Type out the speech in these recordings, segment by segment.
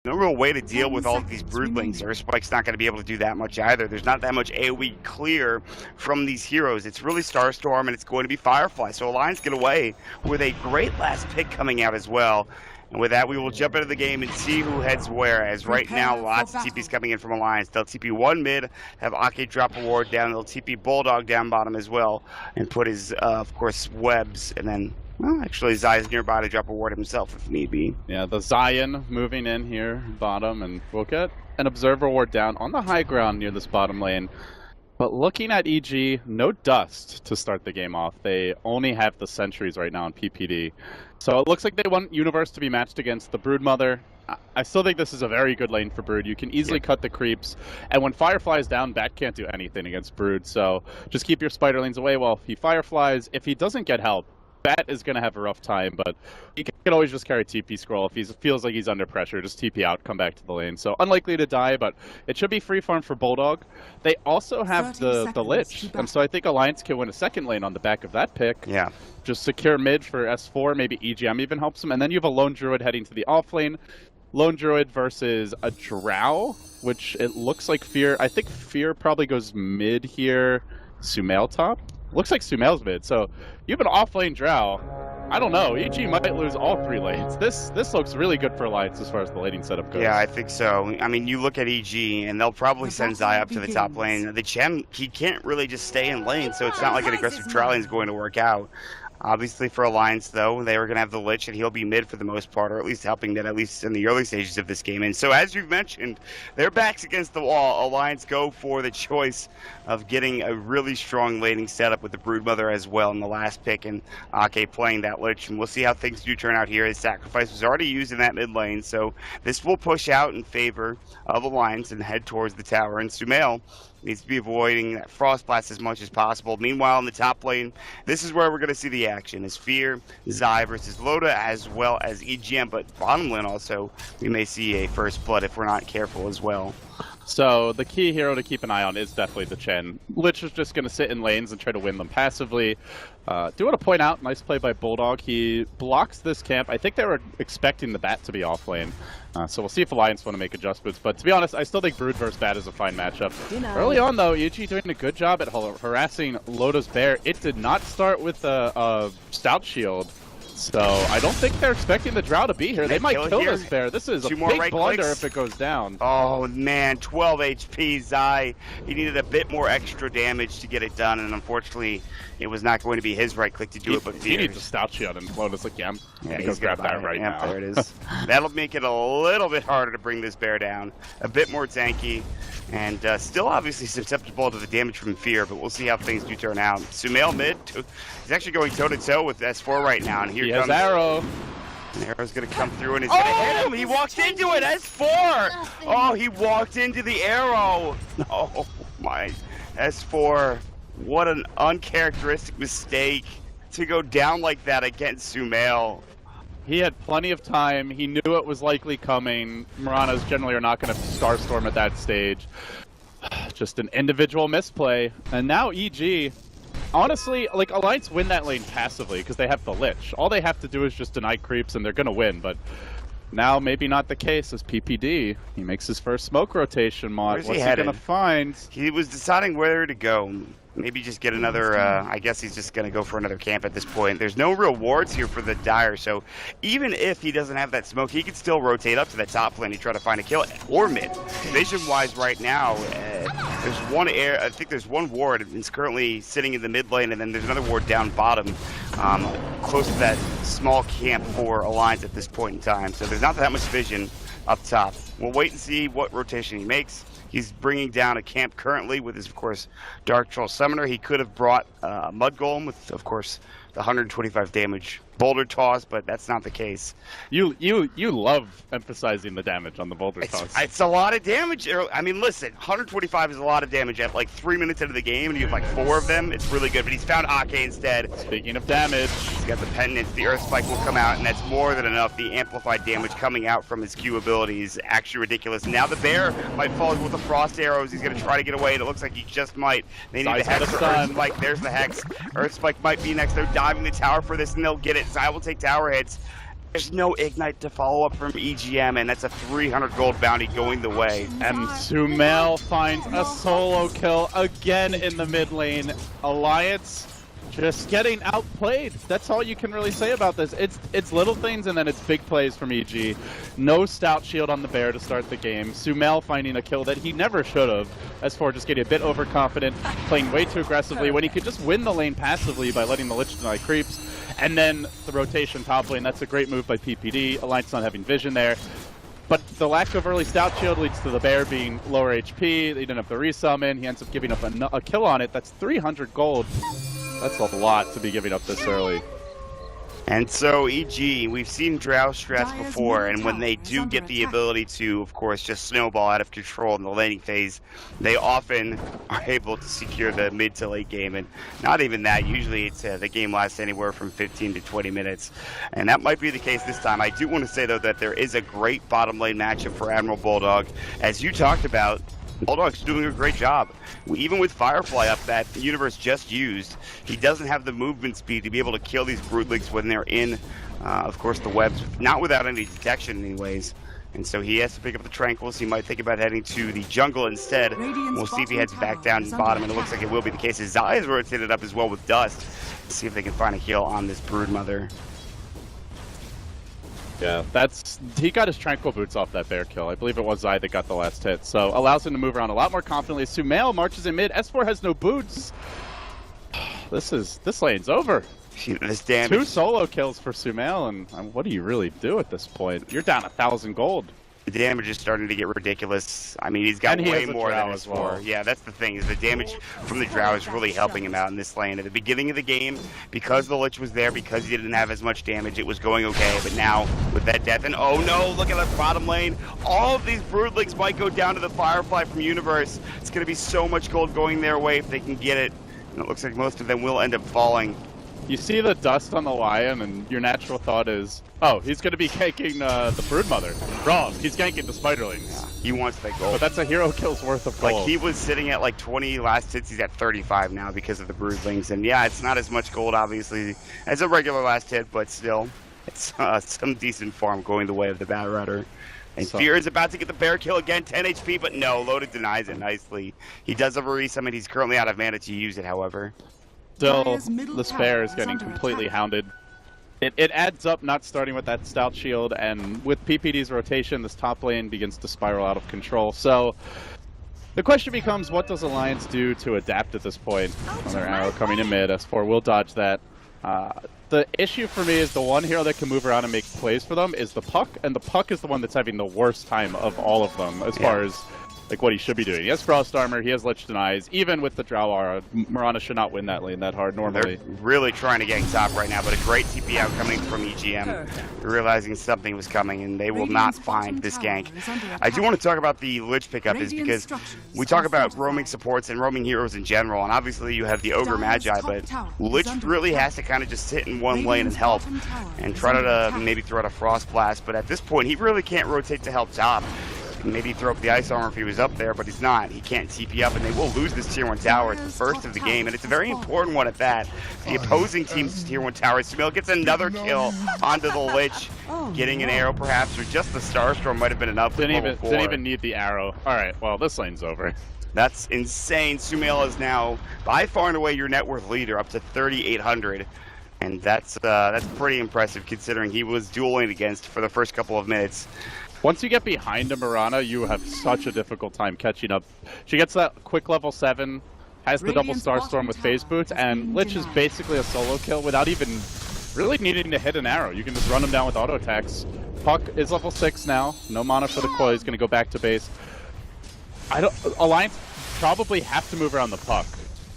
No real way to deal with all of these broodlings. Earthspike's not going to be able to do that much either. There's not that much AoE clear from these heroes. It's really Starstorm, and it's going to be Firefly. So Alliance get away with a great last pick coming out as well. And with that, we will jump into the game and see who heads where. As right now, lots of TPs coming in from Alliance. They'll TP one mid, have Ake drop a ward down. They'll TP Bulldog down bottom as well, and put his, of course, webs. And then, well, actually, Zai's nearby to drop a ward himself if need be. Yeah, the Zion moving in here, bottom, and we'll get an Observer ward down on the high ground near this bottom lane. But looking at EG, no dust to start the game off. They only have the sentries right now on PPD. So it looks like they want Universe to be matched against the Broodmother. I still think this is a very good lane for Brood. You can easily cut the creeps. And when Firefly is down, Bat can't do anything against Brood. So just keep your spider lanes away while he Fireflies. If he doesn't get help, Bat is going to have a rough time, but he can always just carry TP scroll. If he feels like he's under pressure, just TP out, come back to the lane. So unlikely to die, but it should be free farm for Bulldog. They also have the Lich, and so I think Alliance can win a second lane on the back of that pick. Yeah. Just secure mid for S4, maybe EGM even helps him, and then you have a Lone Druid heading to the off lane. Lone Druid versus a Drow, which it looks like Fear. I think Fear probably goes mid here. Sumail top? Looks like Sumail's mid, so you have an off-lane Drow. I don't know, EG might lose all three lanes. This looks really good for Alliance as far as the laning setup goes. Yeah, I think so. I mean, you look at EG, and they'll probably send Zai up to the top lane. The Chen, he can't really just stay in lane, so it's not like an aggressive trial lane is going to work out. Obviously for Alliance, though, they were going to have the Lich, and he'll be mid for the most part, or at least helping that, at least in the early stages of this game. And so, as you've mentioned, their backs against the wall. Alliance go for the choice of getting a really strong laning setup with the Broodmother as well in the last pick, and Ake playing that Lich. And we'll see how things do turn out here. His sacrifice was already used in that mid lane, so this will push out in favor of Alliance and head towards the tower. And Sumail needs to be avoiding that Frost Blast as much as possible. Meanwhile, in the top lane, this is where we're going to see the action. Is Fear, Zai versus Loda, as well as EGM. But bottom lane also, we may see a first blood if we're not careful as well. So the key hero to keep an eye on is definitely the Chen. Lich is just going to sit in lanes and try to win them passively. Do want to point out, nice play by Bulldog. He blocks this camp. I think they were expecting the Bat to be off lane. So we'll see if Alliance want to make adjustments. But to be honest, I still think Brood versus Bat is a fine matchup. Early on, though, EG doing a good job at harassing Loda's Bear. It did not start with a Stout Shield. So I don't think they're expecting the Drow to be here. They might kill this Bear. This is a big blunder if it goes down. Oh man, 12 HP Zai. He needed a bit more extra damage to get it done, and unfortunately it was not going to be his right click to do it, but he needs a Stout Shield, and Loda's like, yeah, he's grab that right now. There it is. That'll make it a little bit harder to bring this Bear down. A bit more tanky, and still obviously susceptible to the damage from Fear, but we'll see how things do turn out. Sumail mid, he's actually going toe-to-toe with S4 right now, and here he has Arrow. And Arrow's going to come through, and it's going to hit him. He walked into it, S4! Oh, he walked into the Arrow. Oh, my. S4, what an uncharacteristic mistake to go down like that against Sumail. He had plenty of time. He knew it was likely coming. Muranas generally are not going to Starstorm at that stage. Just an individual misplay. And now EG, honestly, like, Alliance win that lane passively because they have the Lich. All they have to do is just deny creeps and they're going to win. But now maybe not the case as PPD. He makes his first smoke rotation mod. What's he going to find? He was deciding where to go. Maybe just get another, I guess he's just going to go for another camp at this point. There's no real wards here for the Dire, so even if he doesn't have that smoke, he could still rotate up to that top lane to try to find a kill, or mid. Vision-wise right now, there's one I think there's one ward. It's currently sitting in the mid lane, and then there's another ward down bottom, close to that small camp for Alliance at this point in time. So there's not that much vision up top. We'll wait and see what rotation he makes. He's bringing down a camp currently with his, of course, Dark Troll Summoner. He could have brought Mud Golem with, of course, the 125 damage Boulder Toss, but that's not the case. You love emphasizing the damage on the Boulder Toss. It's a lot of damage. I mean, listen, 125 is a lot of damage at like 3 minutes into the game, and you have like 4 of them. It's really good, but he's found Ake instead. Speaking of damage, he's got the Penance. The Earth Spike will come out, and that's more than enough. The amplified damage coming out from his Q ability is actually ridiculous. Now the Bear might fall with the Frost Arrows. He's going to try to get away, and it looks like he just might. They need the Hex for Earth Spike. There's the Hex. Earth Spike might be next. They're diving the tower for this, and they'll get it. Zai will take tower hits. There's no Ignite to follow up from EGM, and that's a 300 gold bounty going the way. And Sumail finds a solo kill again in the mid lane. Alliance just getting outplayed. That's all you can really say about this. It's little things and then it's big plays from EG. No stout shield on the bear to start the game. Sumail finding a kill that he never should have. S4 just getting a bit overconfident, playing way too aggressively when he could just win the lane passively by letting the Lich deny creeps. And then the rotation top lane, that's a great move by PPD. Alliance not having vision there. But the lack of early stout shield leads to the bear being lower HP. They didn't have the resummon. He ends up giving up a kill on it. That's 300 gold. That's a lot to be giving up this early. And so EG, we've seen Drow stress before, and when they do get the ability to, of course, just snowball out of control in the laning phase, they often are able to secure the mid to late game. And not even that, usually it's the game lasts anywhere from 15 to 20 minutes. And that might be the case this time. I do want to say, though, that there is a great bottom lane matchup for Admiral Bulldog. As you talked about, Bulldog's doing a great job. Even with Firefly up that the Universe just used, he doesn't have the movement speed to be able to kill these Broodlings when they're in, of course, the webs, not without any detection anyways. And so he has to pick up the Tranquils. He might think about heading to the jungle instead. We'll see if he heads back down to the bottom, and it looks like it will be the case. His Zai is rotated up as well with Dust. Let's see if they can find a heal on this Broodmother. Yeah, he got his Tranquil Boots off that bear kill. I believe it was Zai that got the last hit. So allows him to move around a lot more confidently. Sumail marches in mid. S4 has no boots. This lane's over. This damage. 2 solo kills for Sumail, and what do you really do at this point? You're down 1,000 gold. The damage is starting to get ridiculous. I mean, he's got way more than his 4. Yeah, that's the thing, is the damage from the Drow is really helping him out in this lane. At the beginning of the game, because the Lich was there, because he didn't have as much damage, it was going okay. But now, with that death, and oh no, look at that bottom lane. All of these Broodlings might go down to the Firefly from Universe. It's going to be so much gold going their way if they can get it. And it looks like most of them will end up falling. You see the dust on the Lion, and your natural thought is, oh, he's going to be ganking the Broodmother. Wrong, he's ganking the Spiderlings. Yeah, he wants that gold. But that's a hero kill's worth of gold. Like, he was sitting at like 20 last hits, he's at 35 now because of the Broodlings. And yeah, it's not as much gold, obviously, as a regular last hit, but still, it's some decent farm going the way of the Batrider. And Fear is about to get the bear kill again, 10 HP, but no, Loaded denies it nicely. He does have a resummon, he's currently out of mana to use it, however. Still, the Spare is getting completely hounded. It adds up not starting with that stout shield, and with PPD's rotation, this top lane begins to spiral out of control. So, the question becomes, what does Alliance do to adapt at this point? Another arrow coming in mid, S4 will dodge that. The issue for me is the one hero that can move around and make plays for them is the Puck, and the Puck is the one that's having the worst time of all of them as far as like what he should be doing. He has Frost Armor, he has Lich Denies. Even with the Drow Aura, Mirana should not win that lane that hard normally. They're really trying to get top right now, but a great TP out coming from EGM. Realizing something was coming, and they will not find this gank. I do want to talk about the Lich pickup, is because we talk about roaming supports and roaming heroes in general, and obviously you have the Ogre Magi, but Lich really has to kind of just sit in one lane and help, and try to maybe throw out a Frost Blast, but at this point he really can't rotate to help top. Maybe throw up the Ice Armor if he was up there, but he's not. He can't TP up, and they will lose this Tier 1 tower. It's the first of the game, and it's a very important one at that. The opposing team's Tier 1 tower. Sumail gets another kill onto the Lich. Getting an arrow, perhaps, or just the Starstorm might have been enough. Didn't even need the arrow. Alright, well, this lane's over. That's insane. Sumail is now, by far and away, your net worth leader, up to 3,800. And that's pretty impressive, considering he was dueling against for the first couple of minutes. Once you get behind a Mirana, you have such a difficult time catching up. She gets that quick level 7, has the double Starstorm with Phase Boots, and Lich is basically a solo kill without even really needing to hit an arrow. You can just run him down with auto attacks. Puck is level 6 now, no mana for the coil, he's going to go back to base. Alliance probably have to move around the Puck,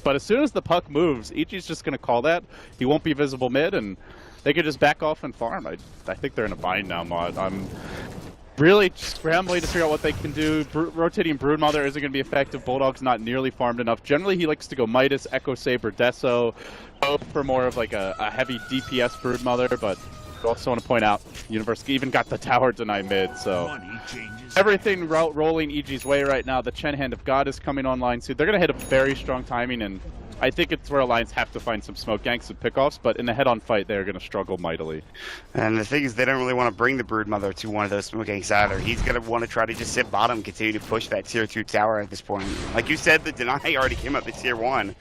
but as soon as the Puck moves, EG's just going to call that. He won't be visible mid, and they could just back off and farm. I think they're in a bind now, Mod. I'm really scrambling to figure out what they can do. Rotating Broodmother isn't going to be effective. Bulldog's not nearly farmed enough. Generally, he likes to go Midas, Echo Saber, Deso, both for more of like a heavy DPS Broodmother, but I also want to point out, Universe even got the tower deny mid, so everything rolling EG's way right now. The Chen Hand of God is coming online soon. They're going to hit a very strong timing, and I think it's where Alliance have to find some smoke ganks and pickoffs, but in the head-on fight, they're going to struggle mightily. And the thing is, they don't really want to bring the Broodmother to one of those smoke ganks either. He's going to want to try to just sit bottom, continue to push that tier 2 tower at this point. Like you said, the deny already came up to tier 1.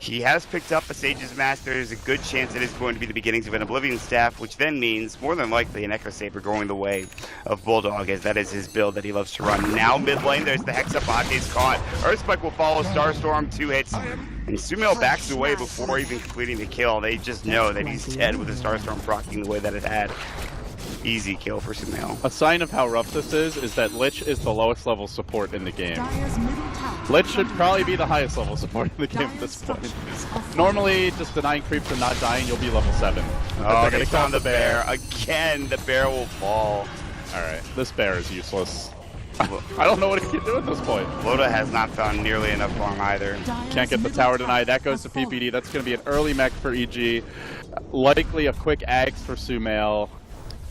He has picked up a Sage's Master. There's a good chance it is going to be the beginnings of an Oblivion Staff, which then means, more than likely, an Echo Saber going the way of Bulldog, as that is his build that he loves to run. Now mid lane, there's the Hexa bot. He's caught. Earthspike will follow Starstorm, 2 hits. And Sumail backs away before even completing the kill. They just know that he's dead with the Starstorm proccing the way that it had. Easy kill for Sumail. A sign of how rough this is that Lich is the lowest level support in the game. Lich should probably be the highest level support in the game at this point. Normally, just denying creeps and not dying, you'll be level 7. Oh, they found the bear. Again, the bear will fall. Alright, this bear is useless. I don't know what he can do at this point. Loda has not found nearly enough farm either. Can't get the tower denied. That goes to PPD. That's going to be an early mech for EG. Likely a quick Ags for Sumail.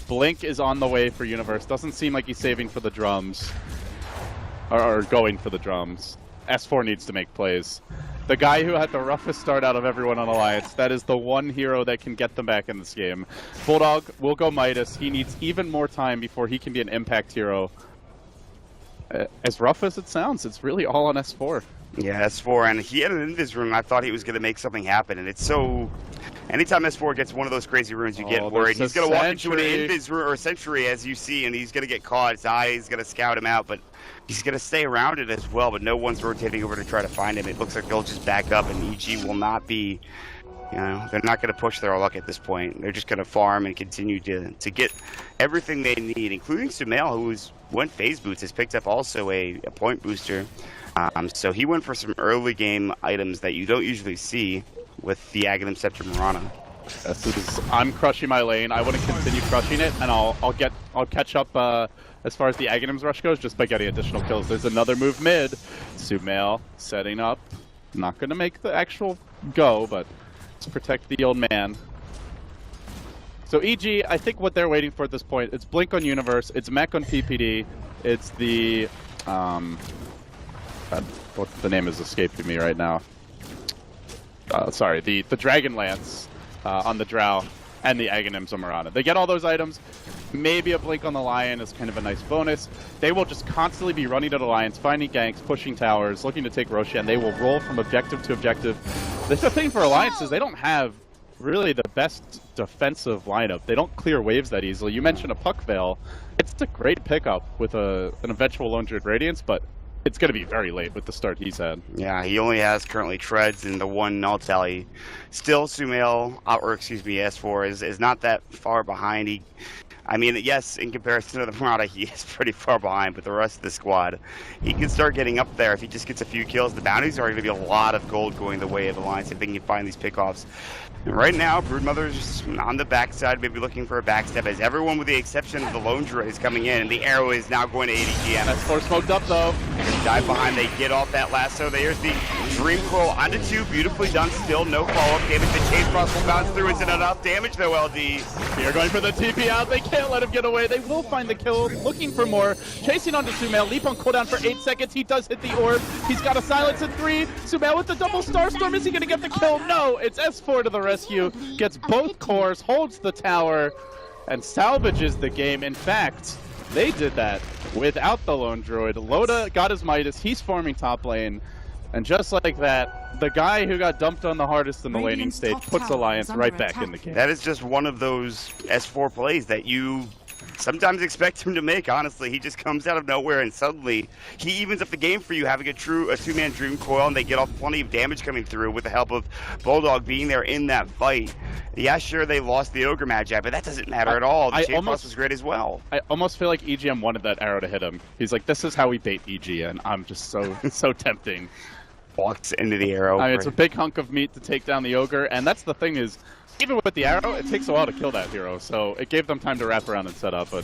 Blink is on the way for Universe. Doesn't seem like he's saving for the drums. Or going for the drums. S4 needs to make plays. The guy who had the roughest start out of everyone on Alliance, that is the one hero that can get them back in this game. Bulldog will go Midas. He needs even more time before he can be an impact hero. As rough as it sounds, it's really all on S4. Yeah, S4, and he had an invis rune. I thought he was going to make something happen, and it's so... Anytime S4 gets one of those crazy runes, you get worried. He's going to walk into an invis rune or a sentry, as you see, and he's going to get caught. His eye is going to scout him out, but he's going to stay around it as well, but no one's rotating over to try to find him. It looks like they'll just back up, and EG will not be... You know, they're not going to push their luck at this point. They're just going to farm and continue to get everything they need, including Sumail, who's went phase boots, has picked up also a point booster. So he went for some early game items that you don't usually see with the Aghanim Scepter Mirana. I'm crushing my lane. I want to continue crushing it, and I'll catch up as far as the Aghanim's rush goes just by getting additional kills. There's another move mid. Sumail setting up. Not going to make the actual go, but to protect the old man. So EG, I think what they're waiting for at this point, it's Blink on Universe, it's Mech on PPD, it's the what the name is escaping me right now. Sorry, the Dragon Lance on the Drow and the Aghanims on Mirana. They get all those items. Maybe a Blink on the Lion is kind of a nice bonus. They will just constantly be running at Alliance, finding ganks, pushing towers, looking to take Roshan. They will roll from objective to objective. The thing for Alliance is they don't have really the best defensive lineup. They don't clear waves that easily. You mentioned a Puck Veil. It's a great pickup with an eventual Lone Druid Radiance, but it's going to be very late with the start he's had. Yeah, he only has currently Treads and the one Null Tally. Still, Sumail, or excuse me, S4 is not that far behind. I mean, yes, in comparison to the Mirana, he is pretty far behind, but the rest of the squad, he can start getting up there if he just gets a few kills. The bounties are going to be a lot of gold going the way of Alliance if they can find these pickoffs. And right now, Broodmother's on the backside, maybe looking for a backstep, as everyone with the exception of the Lone Druid is coming in, and the arrow is now going to ADGM. That's 4 smoked up, though. Dive behind, they get off that lasso. There's the Dream Coil onto 2, beautifully done, still no follow-up damage. The Chase Frost will bounce through. Is it enough damage, though, LD? They're going for the TP out. They can't let him get away. They will find the kill, looking for more. Chasing onto Sumail. Leap on cooldown for 8 seconds. He does hit the orb. He's got a silence at 3. Sumail with the double Starstorm. Is he going to get the kill? No. It's S4 to the rescue. Gets both cores, holds the tower, and salvages the game. In fact, they did that without the Lone Druid. Loda got his Midas. He's farming top lane. And just like that, the guy who got dumped on the hardest in the laning stage puts Alliance right back in the game. That is just one of those S4 plays that you sometimes expect him to make, honestly. He just comes out of nowhere and suddenly he evens up the game for you, having a two-man Dream Coil, and they get off plenty of damage coming through with the help of Bulldog being there in that fight. Yeah, sure, they lost the Ogre Magi, but that doesn't matter at all. The Chain Frost was great as well. I almost feel like EGM wanted that arrow to hit him. He's like, this is how we bait EG, and I'm just so tempting. Walks into the arrow. I mean, it's a big hunk of meat to take down the Ogre, and that's the thing is, even with the arrow, it takes a while to kill that hero, so it gave them time to wrap around and set up, but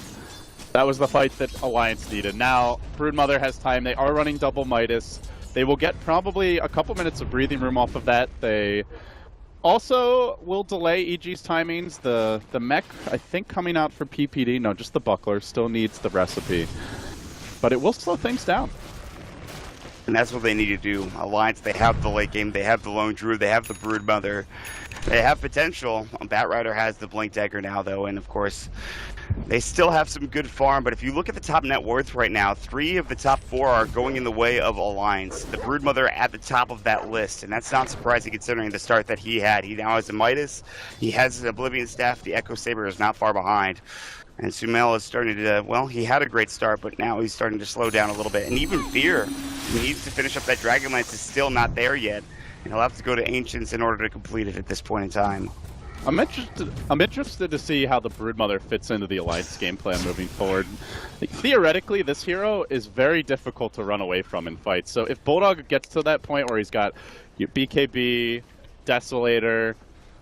that was the fight that Alliance needed. Now, Broodmother has time. They are running double Midas. They will get probably a couple minutes of breathing room off of that. They also will delay EG's timings. The mech, I think, coming out for PPD, no, just the Buckler, still needs the recipe. But it will slow things down. And that's what they need to do. Alliance, they have the late game, they have the Lone Druid, they have the Broodmother. They have potential. Batrider has the Blink Dagger now, though, and of course, they still have some good farm. But if you look at the top net worth right now, 3 of the top 4 are going in the way of Alliance. The Broodmother at the top of that list, and that's not surprising considering the start that he had. He now has a Midas, he has his Oblivion Staff, the Echo Saber is not far behind. And Sumail is starting to, well, he had a great start, but now he's starting to slow down a little bit. And even Fear, who needs to finish up that Dragonlance, is still not there yet. And he'll have to go to Ancients in order to complete it at this point in time. I'm interested to see how the Broodmother fits into the Alliance game plan moving forward. Like, theoretically, this hero is very difficult to run away from in fights. So if Bulldog gets to that point where he's got BKB, Desolator,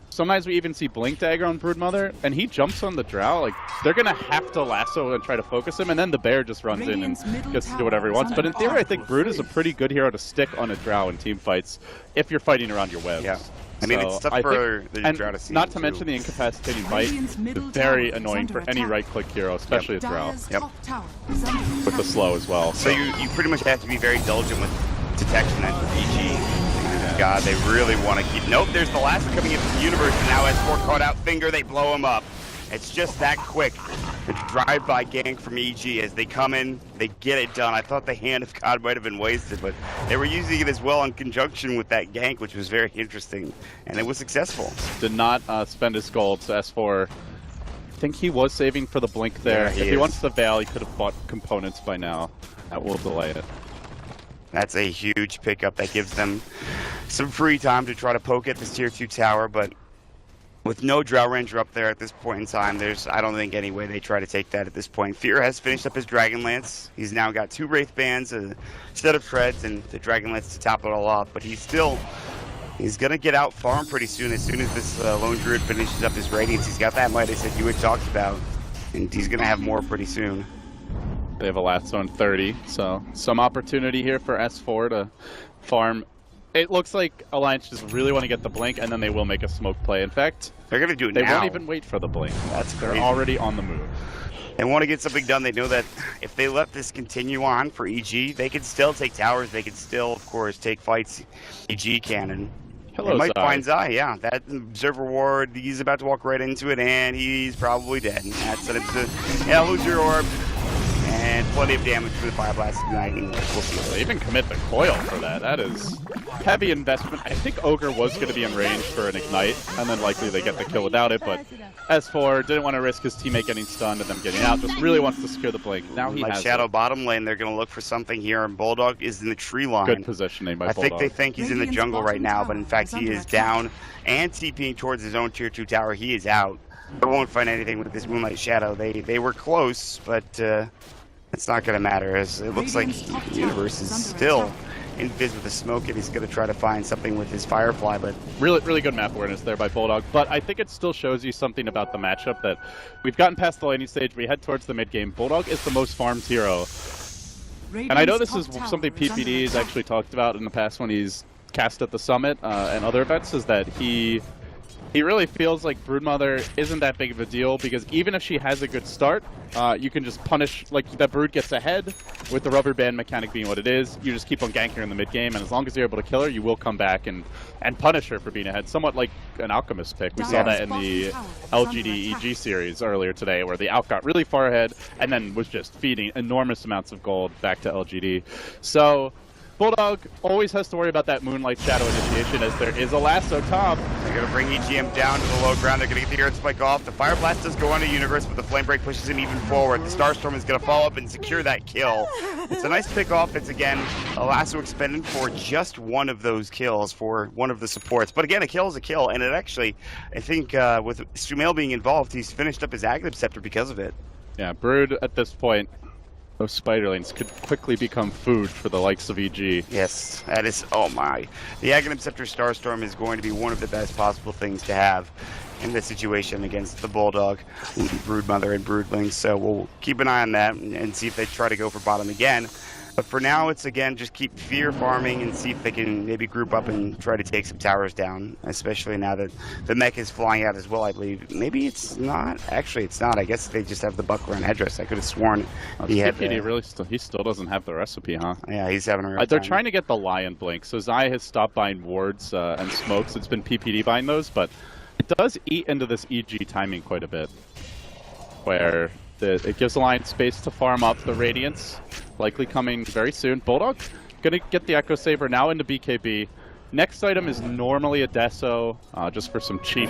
sometimes we even see Blink Dagger on Broodmother, and he jumps on the Drow, like, they're going to have to lasso and try to focus him, and then the Bear just runs in and gets to do whatever he wants. But in theory, I think Brood is a pretty good hero to stick on a Drow in team fights if you're fighting around your webs. Yeah. I mean, it's tough for the Drow to see. Not to mention the incapacitating bite, very annoying for any right-click hero, especially a Drow. Yep. With the slow as well. So you pretty much have to be very diligent with detection at EG. God, they really want to keep... Nope, there's the last one coming into the universe, and now S4 caught out Finger, they blow him up. It's just that quick. The drive-by gank from EG as they come in, they get it done. I thought the Hand of God might have been wasted, but they were using it as well in conjunction with that gank, which was very interesting, and it was successful. Did not spend his gold, so S4... I think he was saving for the blink there. Yeah, if he wants the Veil, he could have bought components by now. That will delay it. That's a huge pickup that gives them some free time to try to poke at this tier 2 tower, but with no Drow Ranger up there at this point in time, I don't think any way they try to take that at this point. Fear has finished up his Dragonlance. He's now got 2 Wraith Bands, a set of Treads, and the Dragonlance to top it all off, but he's going to get out farm pretty soon. As soon as this Lone Druid finishes up his Radiance, he's got that Midas that you had talked about, and he's going to have more pretty soon. They have a last zone 30, so some opportunity here for S4 to farm. It looks like Alliance just really want to get the blink, and then they will make a smoke play. In fact, they're going to do it now. They won't even wait for the blink. They're already on the move. They want to get something done. They know that if they let this continue on for EG, they can still take towers. They can still, of course, take fights. EG can. Hello, they might Zai. find Zai, yeah. That Observer Ward, he's about to walk right into it, and he's probably dead. And that's it. Yeah, lose your orb. And plenty of damage for the Fire Blast igniting. We'll see. They even commit the coil for that. That is heavy investment. I think Ogre was going to be in range for an ignite, and then likely they get the kill without it, but S4 didn't want to risk his teammate getting stunned and them getting out, just really wants to secure the blink. Now he has Shadow it. bottom lane, they're going to look for something here, and Bulldog is in the tree line. Good positioning by Bulldog. I think they think he's in the jungle right now, but in fact he is down and TPing towards his own tier 2 tower. He is out. They won't find anything with this Moonlight Shadow. They were close, but it's not going to matter, as it looks like the universe is still in Fizz with the smoke, and he's going to try to find something with his Firefly, but... Really good map awareness there by Bulldog, but I think it still shows you something about the matchup that we've gotten past the laning stage, we head towards the mid game. Bulldog is the most farmed hero. And I know this is something PPD has actually talked about in the past when he's cast at the Summit and other events, is that he really feels like Broodmother isn't that big of a deal, because even if she has a good start, you can just punish, like that Brood gets ahead with the rubber band mechanic being what it is. You just keep on ganking her in the mid game, and as long as you're able to kill her, you will come back and punish her for being ahead. Somewhat like an Alchemist pick. We saw that in the LGD-EG series earlier today, where the Alch got really far ahead and then was just feeding enormous amounts of gold back to LGD. So Bulldog always has to worry about that Moonlight Shadow initiation, as there is a lasso top. They're going to bring EGM down to the low ground. They're going to get the Earth Spike off. The Fire Blast does go on to Universe, but the Flame Break pushes him even forward. The Starstorm is going to follow up and secure that kill. It's a nice pick off. It's, again, a lasso expended for just one of those kills for one of the supports. But again, a kill is a kill, and it actually, I think, with Sumail being involved, he's finished up his Aghanim Scepter because of it. Yeah, Brood at this point, those spiderlings could quickly become food for the likes of EG. Yes, that is, oh my. The Aghanim Scepter Starstorm is going to be one of the best possible things to have in this situation against the Bulldog, Broodmother, and Broodlings. So we'll keep an eye on that and see if they try to go for bottom again. But for now, it's again just keep fear farming and see if they can maybe group up and try to take some towers down. Especially now that the mech is flying out as well, I believe. Maybe it's not. Actually, it's not. I guess they just have the buckler and headdress. I could have sworn he had. He still doesn't have the recipe, huh? Yeah, he's having a real They're time. trying to get the Lion Blink, so Zai has stopped buying wards and smokes. It's been PPD buying those, but it does eat into this EG timing quite a bit, where it gives the Lion space to farm up the Radiance, likely coming very soon. Bulldog gonna get the Echo Saber now into BKB. Next item is normally a Deso, just for some cheap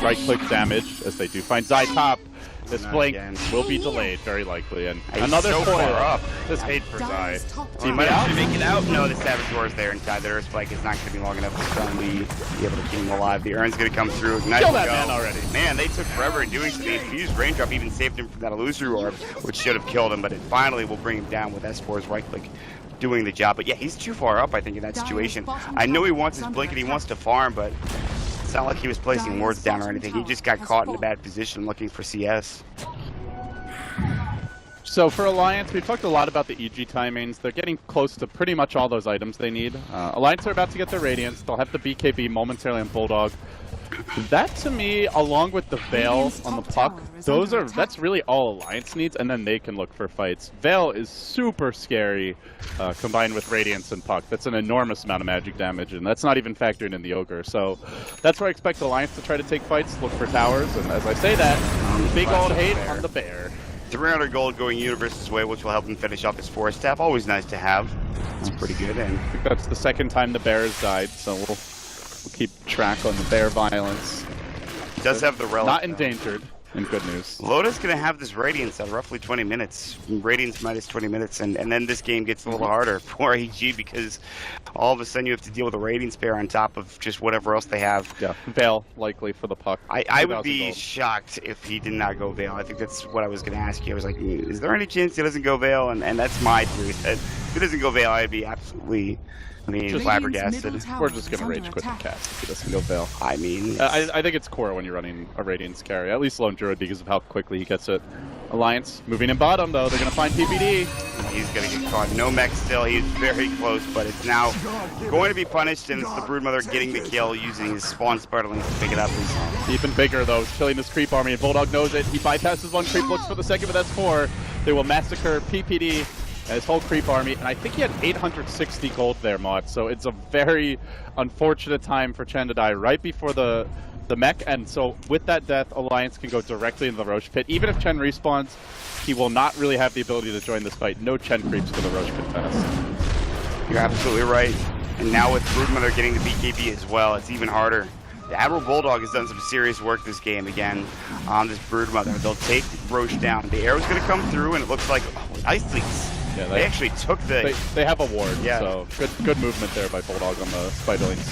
right-click damage, as they do find Zai top. This blink will be delayed, very likely, and another so foil. far up. This hate for Zai. He might actually make it out. No, the Savage War is there inside. The Earth Spike is not going to be long enough to suddenly be able to keep him alive. The Urn's going to come through. Ignite Kill that man already. Man, they took forever in doing so. The infused raindrop even saved him from that illusory orb, which should have killed him, but it finally will bring him down with S4's right click doing the job. But yeah, he's too far up, I think, in that situation. I know he wants his blink and he wants to farm, but it's not like he was placing wards down or anything. He just got caught in a bad position looking for CS. So for Alliance, we've talked a lot about the EG timings. They're getting close to pretty much all those items they need. Alliance are about to get their Radiance. They'll have the BKB momentarily on Bulldog. That, to me, along with the Veil on the Puck, that's really all Alliance needs, and then they can look for fights. Veil is super scary, combined with Radiance and Puck. That's an enormous amount of magic damage, and that's not even factoring in the Ogre. So that's where I expect Alliance to try to take fights, look for towers, and as I say that, big old hate on the Bear. 300 gold going Universe's way, which will help him finish off his forest staff. Always nice to have. That's pretty good. And I think that's the second time the Bear has died, so we'll keep track on the Bear violence. Does have the relic. Not endangered, in good news. Loda's going to have this Radiance at roughly 20 minutes. Radiance minus 20 minutes, and then this game gets a little harder for EG because all of a sudden you have to deal with a Radiance pair on top of just whatever else they have. Yeah, Veil likely for the Puck. I would be shocked if he did not go Veil. I think that's what I was going to ask you. I was like, is there any chance he doesn't go Veil? And that's my truth. If he doesn't go Veil, I'd be absolutely... flabbergasted. We're just gonna rage quit the cast if he doesn't go Veil. I mean, I think it's core when you're running a Radiance carry, at least Lone Druid, because of how quickly he gets it. Alliance moving in bottom though, they're gonna find PPD. He's gonna get caught. No mech still, he's very close, but it's now going to be punished, and it's the Broodmother getting the kill using his spawn Spartalings to pick it up. Even bigger though, killing this creep army, and Bulldog knows it. He bypasses one creep, looks for the second with S4. They will massacre PPD. His whole creep army, and I think he had 860 gold there, Mott, so it's a very unfortunate time for Chen to die right before the mech, and so with that death, Alliance can go directly into the Roche Pit. Even if Chen respawns, he will not really have the ability to join this fight. No Chen creeps to the Roche Pit test. You're absolutely right, and now with Broodmother getting the BKB as well, it's even harder. The Admiral Bulldog has done some serious work this game again on this Broodmother. They'll take Roche down. The arrow's going to come through, and it looks like Ice Leaks. Yeah, they actually took the... They have a ward, yeah. So good movement there by Bulldog on the Spiderlings.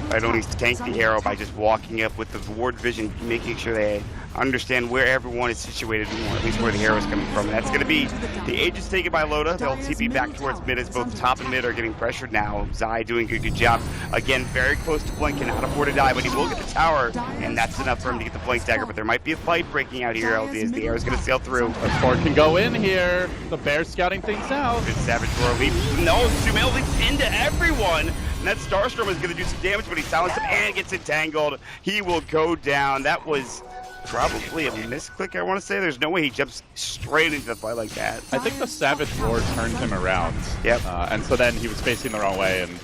Spiderlings tank the arrow by just walking up with the ward vision, making sure they understand where everyone is situated, or at least where the arrow is coming from. And that's going to be the Aegis taken by Loda. They'll TP back towards mid as both top and mid are getting pressured now. Zai doing a good job. Again, very close to Blink, cannot afford to die, but he will get the tower, and that's enough for him to get the Blink dagger. But there might be a fight breaking out here, LD, as the arrow is going to sail through. S4 can go in here. The Bear's scouting things out. Good Savage Roar leap. No, Sumail leaps into everyone. And that Starstorm is going to do some damage, but he silenced him and gets entangled. He will go down. That was probably a misclick, I want to say. There's no way he jumps straight into the fight like that. I think the Savage Roar turned him around. Yep. And so then he was facing the wrong way, and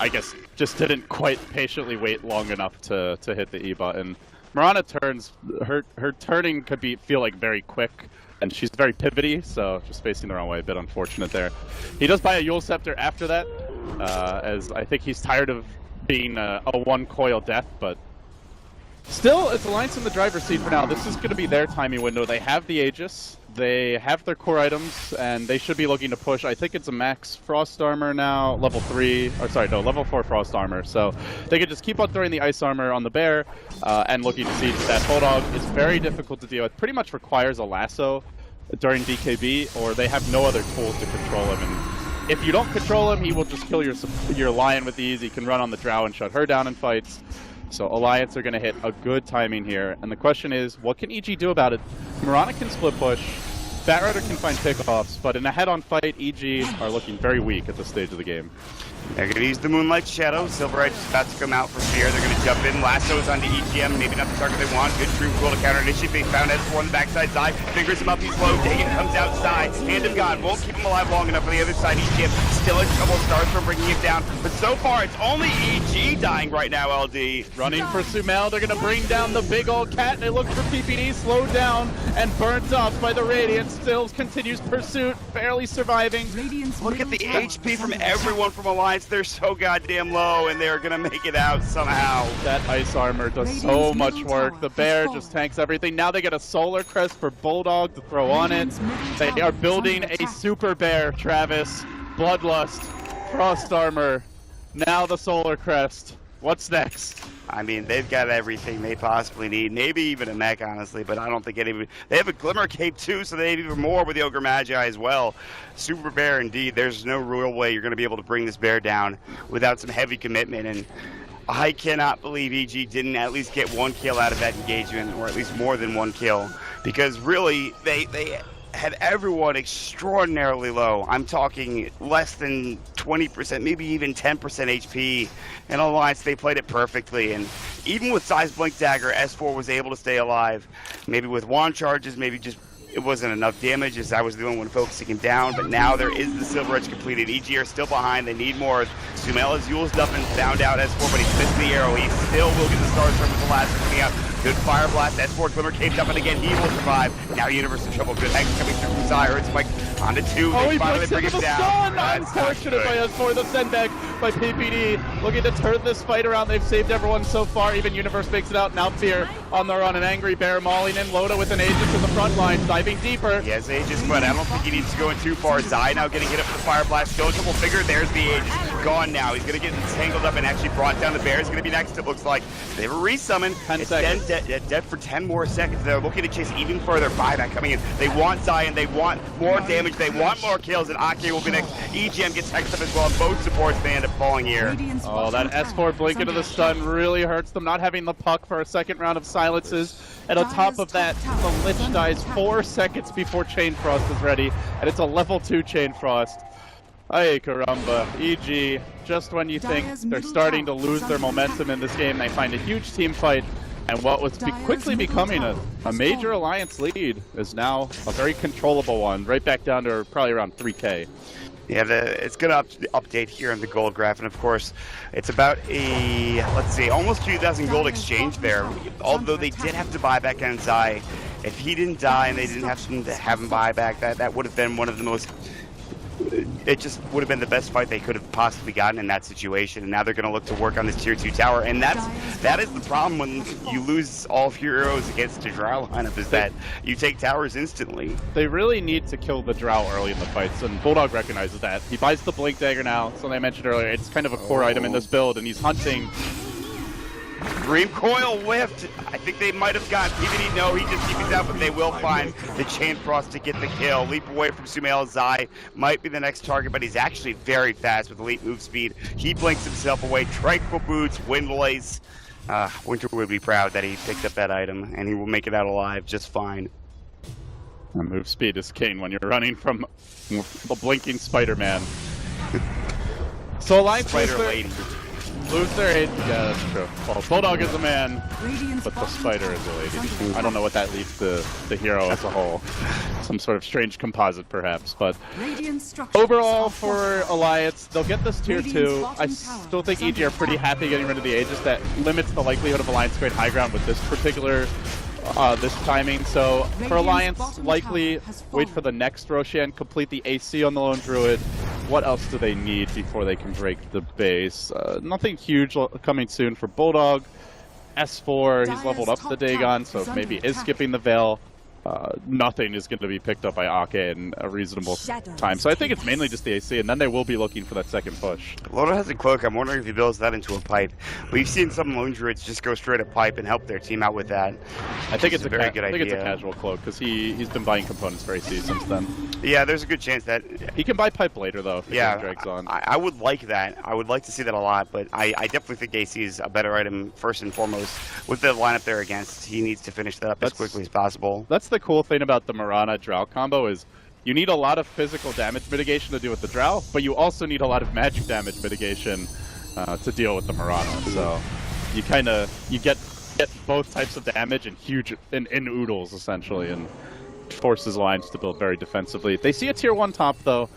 I guess just didn't quite patiently wait long enough to hit the E button. Mirana turns, her turning could feel like very quick, and she's very pivoty, so just facing the wrong way, a bit unfortunate there. He does buy a Yule Scepter after that, as I think he's tired of being a one coil death, but still, it's Alliance in the driver's seat for now. This is going to be their timing window. They have the Aegis, they have their core items, and they should be looking to push. I think it's a max Frost Armor now, level 4 Frost Armor. So they could just keep on throwing the Ice Armor on the Bear, and looking to siege that Bulldog. Is very difficult to deal with. Pretty much requires a lasso during BKB, or they have no other tools to control him. And if you don't control him, he will just kill your Lion with ease. He can run on the Drow and shut her down in fights. So Alliance are going to hit a good timing here, and the question is, what can EG do about it? Mirana can split push. Batrider can find pickoffs, but in a head-on fight, EG are looking very weak at this stage of the game. They're going to use the Moonlight Shadow. Silver Edge is about to come out for fear. They're going to jump in. Lassos onto EGM. Maybe not the target they want. Good True Cool to counter initiative. They found S4 on the backside side. Fingers him up. He's low. Dagan comes outside. Hand of God won't keep him alive long enough. On the other side, EGM still in trouble. Stars from bringing him down. But so far, it's only EG dying right now, LD. Running for Sumail. They're going to bring down the big old cat. They look for PPD. Slowed down and burnt off by the Radiant. Still continues pursuit. Barely surviving. Look at the HP from everyone from Alliance. They're so goddamn low, and they're gonna make it out somehow. That ice armor does so much work. The bear just tanks everything. Now they get a solar crest for Bulldog to throw on it. They are building a super bear, Travis. Bloodlust, frost armor, now the solar crest. What's next? I mean, they've got everything they possibly need. Maybe even a mech, honestly, but I don't think any. They have a Glimmer Cape too, so they have even more with the Ogre Magi as well. Super Bear, indeed. There's no real way you're going to be able to bring this bear down without some heavy commitment, and I cannot believe EG didn't at least get one kill out of that engagement, or at least more than one kill, because really, they had everyone extraordinarily low. I'm talking less than 20%, maybe even 10% HP. In Alliance, they played it perfectly, and even with Size Blink Dagger, S4 was able to stay alive. Maybe with wand charges, maybe just it wasn't enough damage as I was the only one focusing him down, but now there is the Silver Edge completed. EG are still behind, they need more. Sumail has used up and found out S4, but he's missed the arrow. He still will get the stars from the last coming out. Good Fire Blast, S4 Glimmer caped up, and again, he will survive. Now Universe in trouble. Good Hex coming through from Zyre. It's like on to 2. Oh, they he finally breaks bring into him the down. stun! Unfortunate by S4, the send back by PPD. Looking to turn this fight around. They've saved everyone so far. Even Universe makes it out. Now Fear on the run. An Angry Bear mauling in. Loda with an Aegis in the front line, diving deeper. He has Aegis, but I don't think he needs to go in too far. Zai now getting hit up with the Fire Blast. Still a triple figure. There's the Aegis. Gone now. He's going to get tangled up and actually brought down. The Bear is going to be next, it looks like. They have a resummon. 10 seconds. Dead for 10 more seconds. They're looking to chase even further. Buyback coming in. They want Zion. They want more damage. They want more kills, and Ake will be next. EGM gets hexed up as well, and both supports they end up falling here. Oh, that S4 blink into the stun really hurts them. Not having the puck for a second round of silences. And on top of that, the Lich dies 4 seconds before Chain Frost is ready, and it's a level 2 Chain Frost. Ay caramba, EG, just when you think they're starting to lose their momentum in this game, they find a huge team fight, and what was quickly becoming a major Alliance lead is now a very controllable one, right back down to probably around 3K. Yeah, it's going to update here in the gold graph, and of course, it's about a, let's see, almost 2,000 gold exchange there, although they did have to buy back Enzai. If he didn't die and they didn't have to have him buy back, that would have been one of the most, it just would have been the best fight they could have possibly gotten in that situation, and now they're going to look to work on this tier 2 tower, and that is the problem when you lose all of your heroes against the Drow lineup, is that you take towers instantly. They really need to kill the Drow early in the fights, and Bulldog recognizes that. He buys the Blink Dagger now, something I mentioned earlier. It's kind of a core item in this build, and he's hunting. Dream Coil whiffed. I think they might have got PvD. No, he just keeps out, but they will find the Chain Frost to get the kill. Leap away from Sumail. Zai might be the next target, but he's actually very fast with elite move speed. He blinks himself away. Tranquil Boots, Wind Blaze. Winter would be proud that he picked up that item, and he will make it out alive just fine. Move speed is king when you're running from the blinking Spider-Man. So Alliance Spider Lady. Lose their age. Yeah, that's true. Well, Bulldog is a man, but the Spider is a lady. I don't know what that leaves the hero as a whole. Some sort of strange composite, perhaps. But overall, for Alliance, they'll get this tier 2. I still think EG are pretty happy getting rid of the Aegis. That limits the likelihood of Alliance going high ground with this particular this timing. So for Alliance, likely wait for the next Roshan, complete the AC on the Lone Druid. What else do they need before they can break the base? Nothing huge coming soon for Bulldog. S4, he's leveled up the Dagon, so maybe is skipping the Veil. Nothing is going to be picked up by Ake in a reasonable time. So I think it's mainly just the AC, and then they will be looking for that second push. Loda has a cloak. I'm wondering if he builds that into a pipe. We've seen some Lone Druids just go straight at pipe and help their team out with that. I think it's a very good idea. I think it's a casual cloak, because he's been buying components for AC since then. Yeah, there's a good chance that... He can buy pipe later, though, if the game drags on. I would like that. I would like to see that a lot, but I definitely think AC is a better item first and foremost. With the lineup they're against, he needs to finish that up as quickly as possible. That's the cool thing about the Mirana Drow combo is you need a lot of physical damage mitigation to deal with the Drow, but you also need a lot of magic damage mitigation to deal with the Mirana. So you get both types of damage in oodles essentially, and forces lines to build very defensively. They see a tier 1 top though.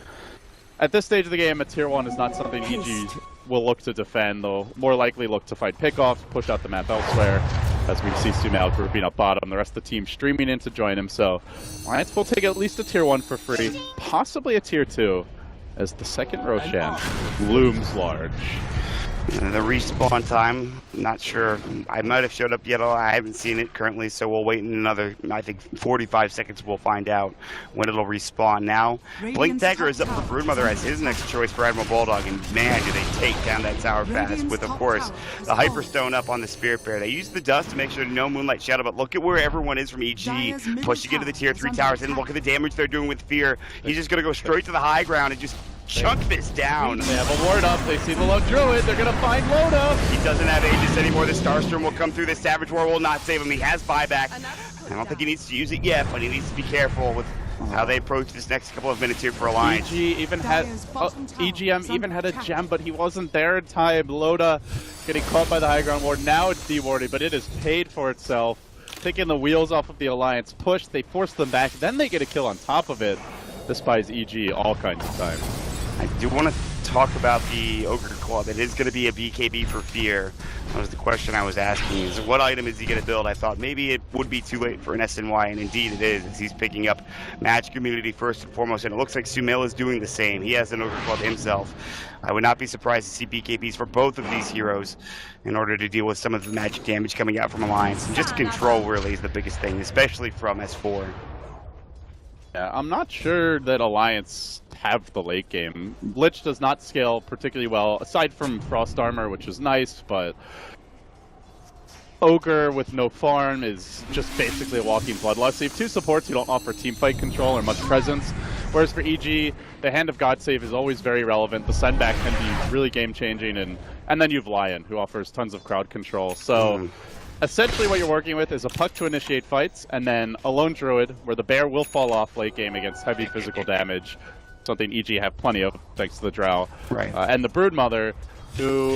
At this stage of the game, a tier 1 is not something EG will look to defend. They'll more likely look to fight pickoffs, push out the map elsewhere, as we see Sumail grouping up bottom, the rest of the team streaming in to join him. So Alliance will take at least a tier 1 for free, possibly a tier 2, as the second Roshan looms large. The respawn time, not sure. I might have showed up yet. I haven't seen it currently, so we'll wait in another, I think, 45 seconds. We'll find out when it'll respawn. Now, Blink Dagger is up for Broodmother as his next choice for Admiral Bulldog, and man, do they take down that tower fast with, of course, the Hyperstone up on the Spirit Bear. They use the dust to make sure no Moonlight Shadow, but look at where everyone is from EG, pushing into the tier 3 towers, and look at the damage they're doing with Fear. He's just going to go straight to the high ground and just chunk this down. They have a ward up. They see the low Druid. They're going to find Loda. He doesn't have Aegis anymore. The Starstorm will come through. The Savage War will not save him. He has buyback. I don't think he needs to use it yet, but he needs to be careful with how they approach this next couple of minutes here for Alliance. EGM even had a gem, but he wasn't there in time. Loda getting caught by the high ground ward. Now it's dewarded, but it has paid for itself. Taking the wheels off of the Alliance push. They force them back. Then they get a kill on top of it. This buys EG all kinds of time. I do want to talk about the Ogre Club. It is going to be a BKB for Fear. That was the question I was asking. Is what item is he going to build? I thought maybe it would be too late for an SNY, and indeed it is, as he's picking up Magic Immunity first and foremost, and it looks like Sumail is doing the same. He has an Ogre Club himself. I would not be surprised to see BKBs for both of these heroes in order to deal with some of the magic damage coming out from Alliance. And just control really is the biggest thing, especially from S4. Yeah, I'm not sure that Alliance have the late game. Lich does not scale particularly well, aside from Frost Armor, which is nice, but Ogre with no farm is just basically a walking bloodlust. So you have two supports who don't offer teamfight control or much presence, whereas for EG, the Hand of God save is always very relevant. The send back can be really game-changing, and then you have Lion, who offers tons of crowd control. So essentially what you're working with is a puck to initiate fights, and then a lone druid, where the bear will fall off late game against heavy physical damage, something EG have plenty of thanks to the Drow. Right. And the Broodmother, who,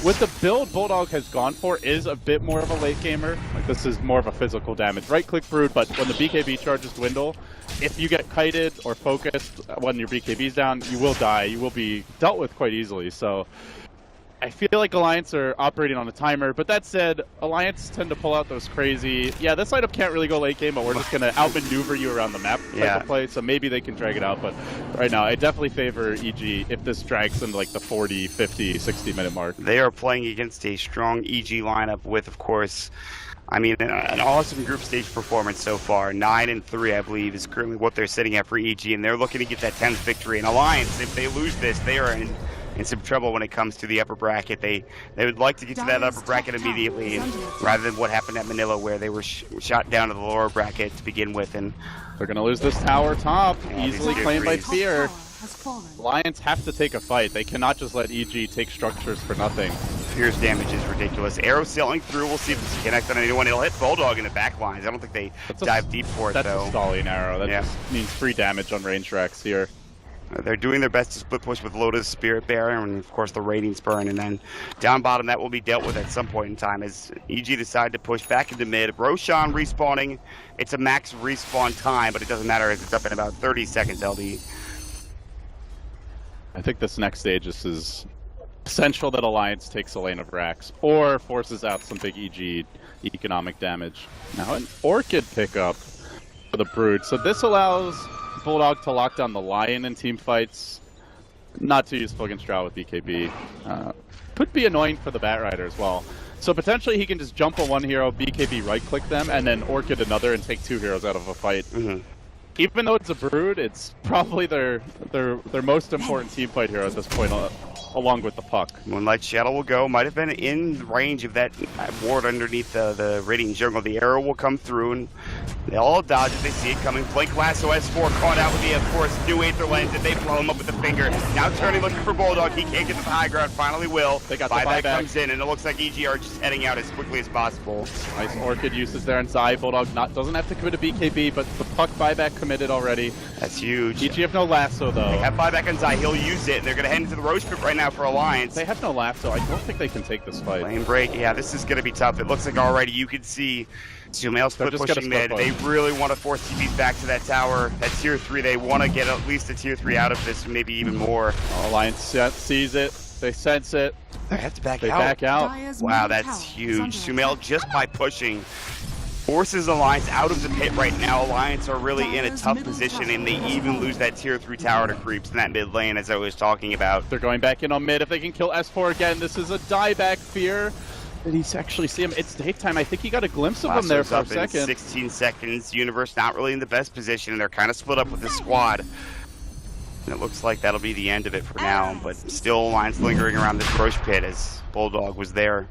with the build Bulldog has gone for, is a bit more of a late gamer. Like, this is more of a physical damage. Right-click Brood, but when the BKB charges dwindle, if you get kited or focused when your BKB's down, you will die. You will be dealt with quite easily. So I feel like Alliance are operating on a timer, but that said, Alliance tend to pull out those crazy, yeah, this lineup can't really go late game, but we're just going to outmaneuver you around the map type of play, so maybe they can drag it out, but right now, I definitely favor EG if this drags into like the 40, 50, 60-minute mark. They are playing against a strong EG lineup with, of course, I mean, an awesome group stage performance so far. 9-3, I believe, is currently what they're sitting at for EG, and they're looking to get that 10th victory. And Alliance, if they lose this, they are in some trouble when it comes to the upper bracket. They would like to get to that upper bracket immediately, and rather than what happened at Manila, where they were shot down to the lower bracket to begin with. And they're going to lose this tower top, easily claimed by threes. Fear. Alliance have to take a fight. They cannot just let EG take structures for nothing. Fear's damage is ridiculous. Arrow sailing through. We'll see if it's connect on anyone. It'll hit Bulldog in the back lines. I don't think they dive deep for it, that's though. That's a stalling arrow. That just means free damage on range racks here. They're doing their best to split push with Loda's Spirit Bear and, of course, the Radiance Burn. And then down bottom, that will be dealt with at some point in time as EG decide to push back into mid. Roshan respawning. It's a max respawn time, but it doesn't matter as it's up in about 30 seconds, LD. I think this next stage, this is essential that Alliance takes a lane of racks or forces out some big EG economic damage. Now an Orchid pickup for the Brood. So this allows Bulldog to lock down the Lion in team fights. Not too useful against Drow with BKB. Could be annoying for the Batrider as well. So potentially he can just jump on one hero, BKB right-click them, and then Orchid another and take two heroes out of a fight. Even though it's a Brood, it's probably their most important team fight hero at this point, along with the puck. Moonlight Shadow will go. Might have been in range of that ward underneath the Radiant Jungle. The arrow will come through, and They all dodge it, they see it coming. Blink Lasso S4 caught out with the, of course, new Aether Lens, and they blow him up with the finger. Now turning, looking for Bulldog. He can't get to the high ground, finally will. They got the buyback buyback. comes in, and it looks like EG are just heading out as quickly as possible. Nice Orchid uses there, and Zai. Bulldog doesn't have to commit a BKB, but the puck buyback committed already. That's huge. EG have no lasso, though. They have buyback on Zai, he'll use it, and they're going to head into the Roach Pit right now for Alliance. They have no lasso. I don't think they can take this fight. Lane break, yeah, this is going to be tough. It looks like already you can see Sumail split pushing mid. They really want to force TPs back to that tower, that tier 3. They want to get at least a tier 3 out of this, maybe even more. Alliance sees it. They sense it. They have to back They out. back out. Wow, that's huge. Sumail, just by pushing, forces Alliance out of the pit right now. Alliance are really in a tough position, and they even lose that tier 3 tower to creeps in that mid lane, as I was talking about. They're going back in on mid. If they can kill S4 again, this is a dieback fear. Did he actually see him? It's daytime. I think he got a glimpse of him there for a second. 16 seconds. Universe not really in the best position, and they're kind of split up with the squad. And it looks like that'll be the end of it for now, but still Alliance lingering around this Roach Pit as Bulldog was there.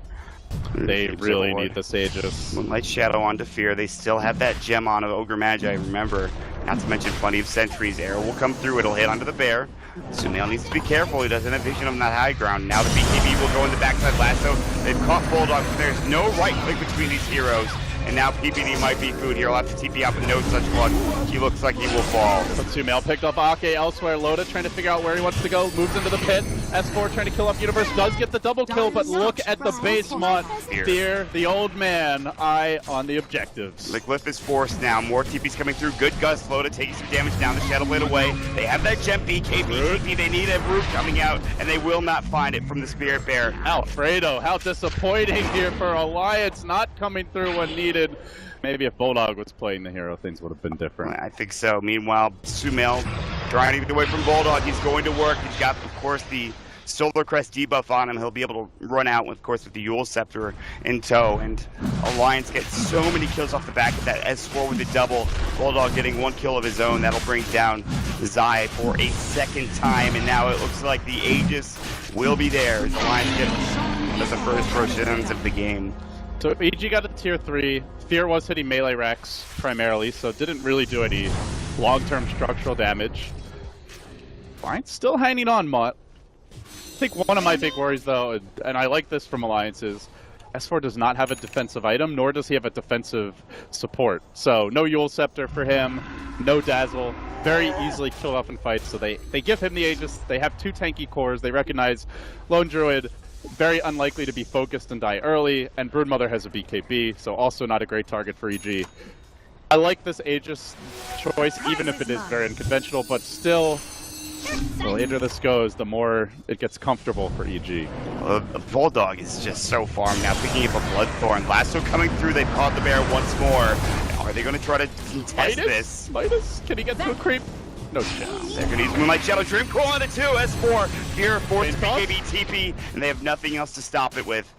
They really need the Sages. Moonlight Shadow onto Fear. They still have that gem on of Ogre Magi, remember. Not to mention plenty of sentries. Arrow will come through. It'll hit onto the bear. Sumail needs to be careful. He doesn't have vision on that high ground. Now the BKB will go in the backside lasso. They've caught Bulldog. There's no right click between these heroes. And now PPD might be food here. He'll have to TP out with no such luck. He looks like he will fall. But Sumail picked up Ake elsewhere. Loda trying to figure out where he wants to go. Moves into the pit. S4 trying to kill up Universe. Does get the double kill, but look at the base mod. Fear, the old man, eye on the objectives. The glyph is forced now. More TP's coming through. Good gust. Loda taking some damage down the Shadow Blade away. They have that gem BKB TP. They need a root coming out, and they will not find it from the Spirit Bear. Alfredo, how disappointing here for Alliance, not coming through when needed. Maybe if Bulldog was playing the hero, things would have been different. I think so. Meanwhile, Sumail trying to get away from Bulldog. He's going to work. He's got, of course, the Solar Crest debuff on him. He'll be able to run out, of course, with the Yule Scepter in tow. And Alliance gets so many kills off the back of that S4 with the double. Bulldog getting 1 kill of his own. That'll bring down Zai for a second time. And now it looks like the Aegis will be there as Alliance gets the first Roshan's of the game. So EG got a tier 3. Fear was hitting melee Rex primarily, so didn't really do any long-term structural damage. Alliance still hanging on, Mutt. I think one of my big worries, though, and I like this from Alliance, is S4 does not have a defensive item, nor does he have a defensive support. So no Yule Scepter for him, no Dazzle, very easily killed off in fights. So they give him the Aegis. They have 2 tanky cores. They recognize Lone Druid, very unlikely to be focused and die early, and Broodmother has a BKB, so also not a great target for EG. I like this Aegis choice, even if it is very unconventional, but still, the later this goes, the more it gets comfortable for EG. Bulldog is just so farmed now, picking up a Bloodthorn. Lasso coming through, they've caught the bear once more. Are they going to try to contest this? Midas, can he get through a creep? No chance. They're going to use Moonlight Shadow Dream Coil on it too. S4 here forced BKB TP, and they have nothing else to stop it with.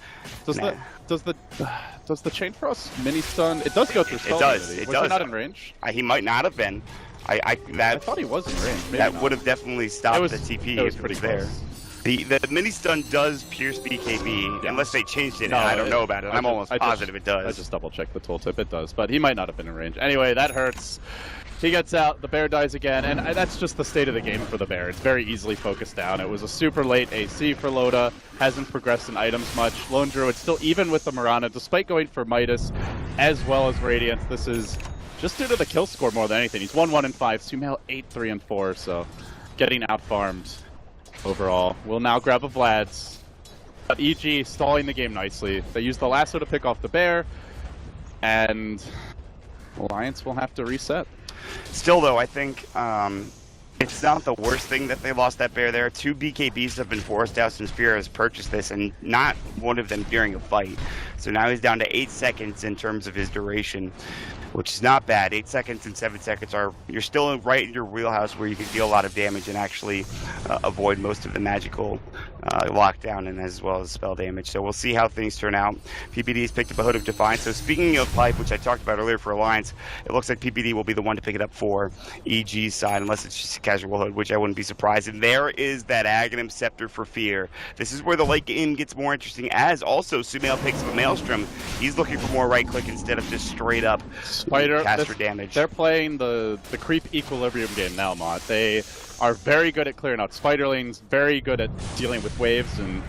Does the Chain Frost mini stun? It does go through spell. It does. Immunity. It Was does. he not in range? He might not have been. I thought he was in range. Maybe that not. would have definitely stopped the TP. It was if pretty it was there. The mini stun does pierce BKB, unless they changed it. No, and I don't know about it. I'm almost positive it does. I just double checked the tooltip. It does, but he might not have been in range. Anyway, that hurts. He gets out, the bear dies again, and that's just the state of the game for the bear. It's very easily focused down. It was a super late AC for Loda, hasn't progressed in items much. Lone Druid still even with the Mirana, despite going for Midas as well as Radiance. This is just due to the kill score more than anything. He's 1-1 and 5, Sumail 8-3 and 4, so getting out-farmed overall. We'll now grab a Vlad's. But EG stalling the game nicely. They use the lasso to pick off the bear, and Alliance will have to reset. Still, though, I think it's not the worst thing that they lost that bear there. 2 BKBs have been forced out since Fear has purchased this, and not one of them during a fight. So now he's down to 8 seconds in terms of his duration, which is not bad. 8 seconds and 7 seconds you're still right in your wheelhouse where you can deal a lot of damage and actually avoid most of the magical lockdown and as well as spell damage. So we'll see how things turn out. PPD's picked up a Hood of Defiance. So speaking of pipe, which I talked about earlier for Alliance, it looks like PPD will be the one to pick it up for EG's side, unless it's just a casual Hood, which I wouldn't be surprised. And there is that Aghanim Scepter for Fear. This is where the late game gets more interesting, as also Sumail picks up a Maelstrom. He's looking for more right click instead of just straight up caster damage. They're playing the creep equilibrium game now, Mott. They are very good at clearing out spider lanes, very good at dealing with waves, and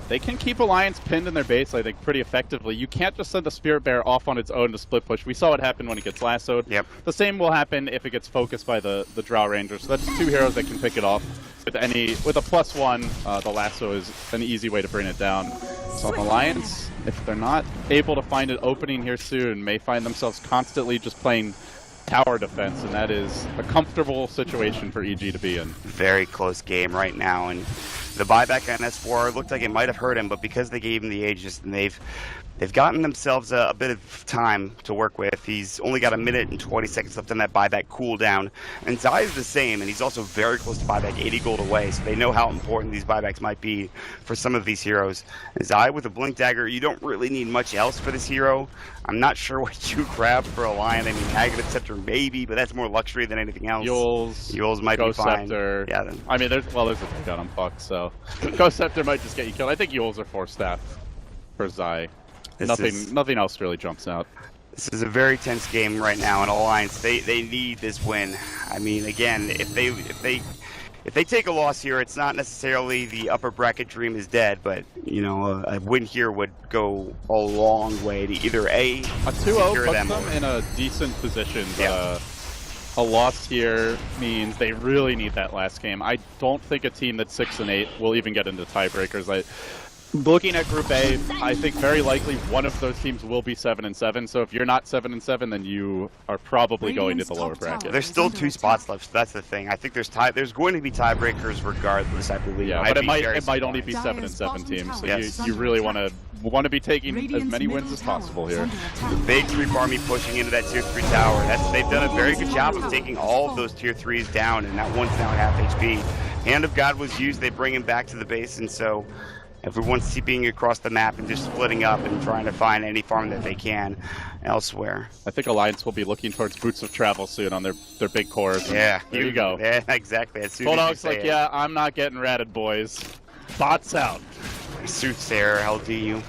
they can keep Alliance pinned in their base, I think, pretty effectively. You can't just send the Spirit Bear off on its own to split push. We saw what happened when it gets lassoed. Yep. The same will happen if it gets focused by the Drow Ranger. So that's two heroes that can pick it off. With a +1, the lasso is an easy way to bring it down. So Alliance, if they're not able to find an opening here soon, may find themselves constantly just playing tower defense, and that is a comfortable situation for EG to be in. Very close game right now, and the buyback on S4 looked like it might have hurt him, but because they gave him the Aegis, and they've gotten themselves a bit of time to work with. He's only got 1 minute and 20 seconds left on that buyback cooldown, and Zai is the same, and he's also very close to buyback, 80 gold away, so they know how important these buybacks might be for some of these heroes. And Zai with a Blink Dagger, you don't really need much else for this hero. I'm not sure what you grab for a Lion. I mean, Aghanim Scepter maybe, but that's more luxury than anything else. Yules might Ghost be fine. Scepter. Yeah, then. I mean, there's a gun on Puck, so Ghost Scepter might just get you killed. I think Yules are 4-staff for Zai. Nothing else really jumps out. This is a very tense game right now in Alliance. They need this win. I mean, again, if they take a loss here, it's not necessarily the upper bracket dream is dead, but you know, a win here would go a long way to either a 2-0 puts them in a decent position. Yeah. A loss here means they really need that last game. I don't think a team that's 6-8 will even get into tiebreakers. Looking at Group A, I think very likely one of those teams will be 7-7. So if you're not 7-7, then you are probably going to the lower bracket. There's still 2 spots left. So that's the thing. I think there's going to be tiebreakers regardless. I believe. Yeah, but it might only be 7-7 teams. So yes. you really want to be taking as many wins as possible here. The big creep army pushing into that tier 3 tower. They've done a very good job of taking all of those tier 3s down, and that one's now at half HP. Hand of God was used. They bring him back to the base, and so everyone's being across the map and just splitting up and trying to find any farm that they can elsewhere. I think Alliance will be looking towards Boots of Travel soon on their big cores. Yeah. Here you go. Yeah, exactly. Bulldog's like, yeah, I'm not getting ratted, boys. Bots out. Soothsayer, LD, you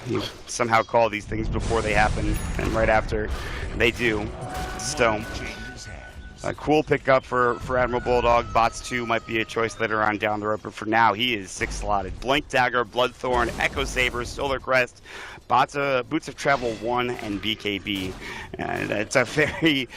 somehow call these things before they happen, and right after they do. So, a cool pickup for Admiral Bulldog. Bots 2 might be a choice later on down the road, but for now, he is 6 slotted. Blink Dagger, Bloodthorn, Echo Saber, Solar Crest, Boots of Travel 1, and BKB. And it's a very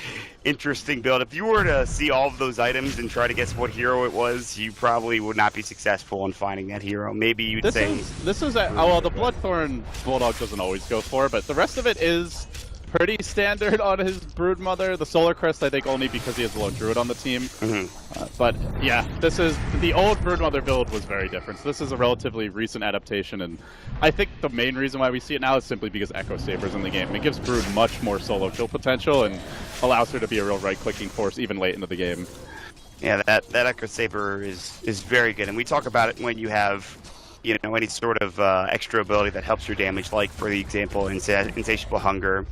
interesting build. If you were to see all of those items and try to guess what hero it was, you probably would not be successful in finding that hero. Maybe you'd say... well, the Bloodthorn Bulldog doesn't always go for, but the rest of it is pretty standard on his Broodmother. The Solar Crest, I think, only because he has a lone Druid on the team. Mm-hmm. But yeah, the old Broodmother build was very different. So this is a relatively recent adaptation, and I think the main reason why we see it now is simply because Echo Saber's in the game. It gives Brood much more solo kill potential and allows her to be a real right-clicking force even late into the game. Yeah, that Echo Saber is very good, and we talk about it when you have, you know, any sort of extra ability that helps your damage, like, for the example, Insatiable Hunger.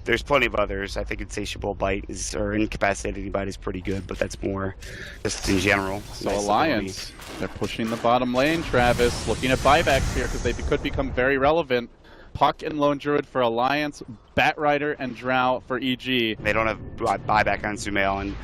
There's plenty of others. I think Insatiable Bite or Incapacitating Bite is pretty good, but that's more just in general. So nice Alliance, they're pushing the bottom lane, Travis, looking at buybacks here because they could become very relevant. Puck and Lone Druid for Alliance, Batrider and Drow for EG. They don't have buyback on Sumail, and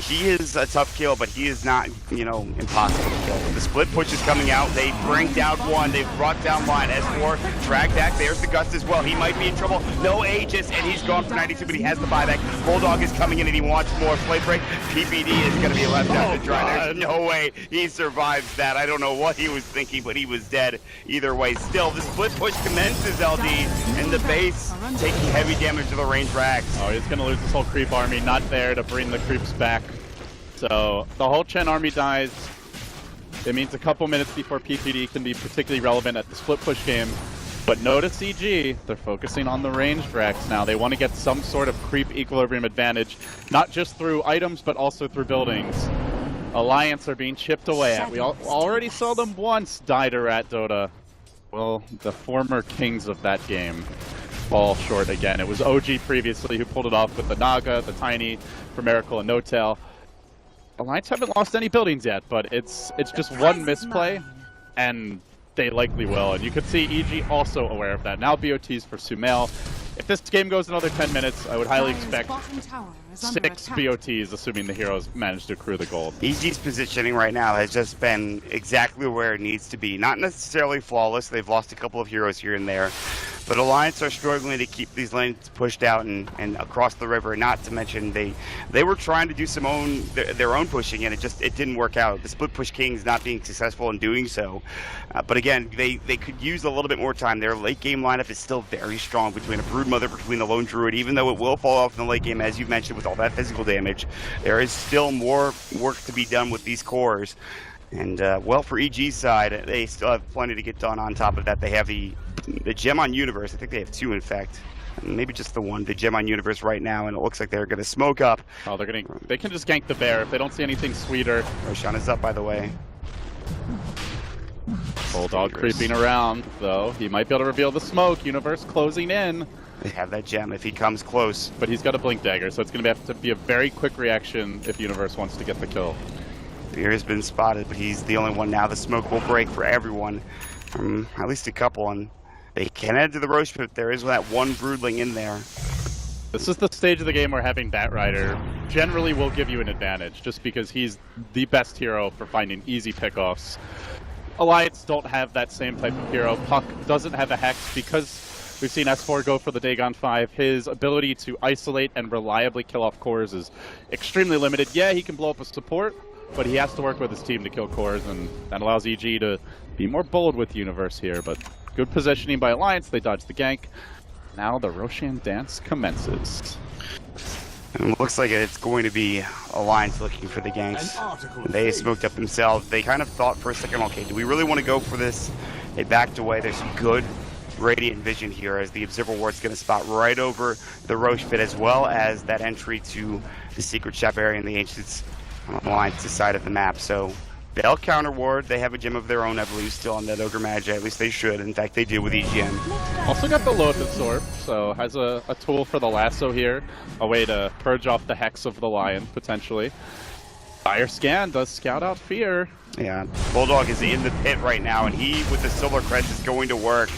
he is a tough kill, but he is not, you know, impossible to kill. The split push is coming out. They bring down one. They've brought down line. S4, drag back. There's the Gust as well. He might be in trouble. No Aegis, and he's gone for 92, but he has the buyback. Bulldog is coming in, and he wants more. Flame Break. PPD is going to be left out to dry. There's no way he survives that. I don't know what he was thinking, but he was dead either way. Still, the split push commences, LD, and the base taking heavy damage to the range racks. Oh, he's going to lose his whole creep army. Not there to bring the creeps back. So the whole Chen army dies. It means a couple minutes before PPD can be particularly relevant at the split push game. But notice EG, they're focusing on the ranged racks now. They want to get some sort of creep equilibrium advantage, not just through items, but also through buildings. Alliance are being chipped away at. We already saw them once die to Rat Dota. Well, the former kings of that game fall short again. It was OG previously who pulled it off with the Naga, the Tiny, for Miracle, and No-Tail. Alliance haven't lost any buildings yet, but it's just one misplay, and they likely will. And you could see EG also aware of that. Now BOTs for Sumail. If this game goes another 10 minutes, I would highly expect 6 BOTs, assuming the heroes manage to accrue the gold. EG's positioning right now has just been exactly where it needs to be. Not necessarily flawless. They've lost a couple of heroes here and there. But Alliance are struggling to keep these lanes pushed out and across the river. Not to mention they were trying to do some their own pushing, and it didn't work out. The split push Kings not being successful in doing so. But again, they could use a little bit more time. Their late game lineup is still very strong between a Broodmother, between the Lone Druid. Even though it will fall off in the late game, as you mentioned, with all that physical damage, there is still more work to be done with these cores. And well, for EG's side, they still have plenty to get done. On top of that, they have the gem on Universe. I think they have 2, in fact. Maybe just the one, the gem on Universe right now, and it looks like they're going to smoke up. Oh, they can just gank the bear if they don't see anything sweeter. Roshan is up, by the way. Bulldog creeping around, though. He might be able to reveal the smoke. Universe closing in. They have that gem if he comes close. But he's got a Blink Dagger, so it's going to have to be a very quick reaction if Universe wants to get the kill. Beer has been spotted, but he's the only one now. The smoke will break for everyone. At least a couple, and they can head to the Roche Pit. There is that one Broodling in there. This is the stage of the game where having Batrider generally will give you an advantage, just because he's the best hero for finding easy pickoffs. Alliance don't have that same type of hero. Puck doesn't have a Hex because we've seen S4 go for the Dagon 5. His ability to isolate and reliably kill off cores is extremely limited. Yeah, he can blow up a support, but he has to work with his team to kill cores, and that allows EG to be more bold with Universe here. But good positioning by Alliance. They dodge the gank. Now the Roshan dance commences. And it looks like it's going to be Alliance looking for the ganks. They smoked up themselves. They kind of thought for a second, okay, do we really want to go for this? They backed away. There's some good radiant vision here as the Observer Ward's going to spot right over the Roche Pit, as well as that entry to the Secret Shop area in the Ancients on Alliance's side of the map. So they'll counter ward. They have a gem of their own, I believe, still on that Ogre Magi. At least they should. In fact, they do with EGN. Also got the Lotus Orb, so has a tool for the lasso here. A way to purge off the Hex of the Lion, potentially. Fire Scan does scout out Fear. Yeah, Bulldog is in the pit right now, and he, with the Silver Crest, is going to work.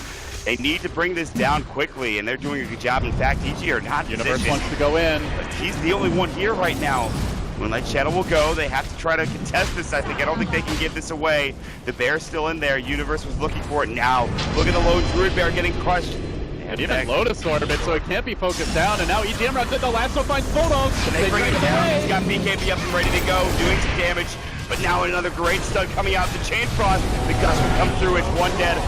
They need to bring this down quickly, and they're doing a good job. In fact, EG are not Universe positioned. wants to go in. But he's the only one here right now. Moonlight Shadow will go. They have to try to contest this, I think. I don't think they can give this away. The Bear's still in there. Universe was looking for it now. Look at the Lone Druid Bear getting crushed. And even Lotus Orb it, so it can't be focused down. And now EGM runs it. The lasso finds Bulldog. They bring it down. He's got BKB up and ready to go, doing some damage. But now another great stun coming out. The Chain Frost. The Gust will come through. It's one dead.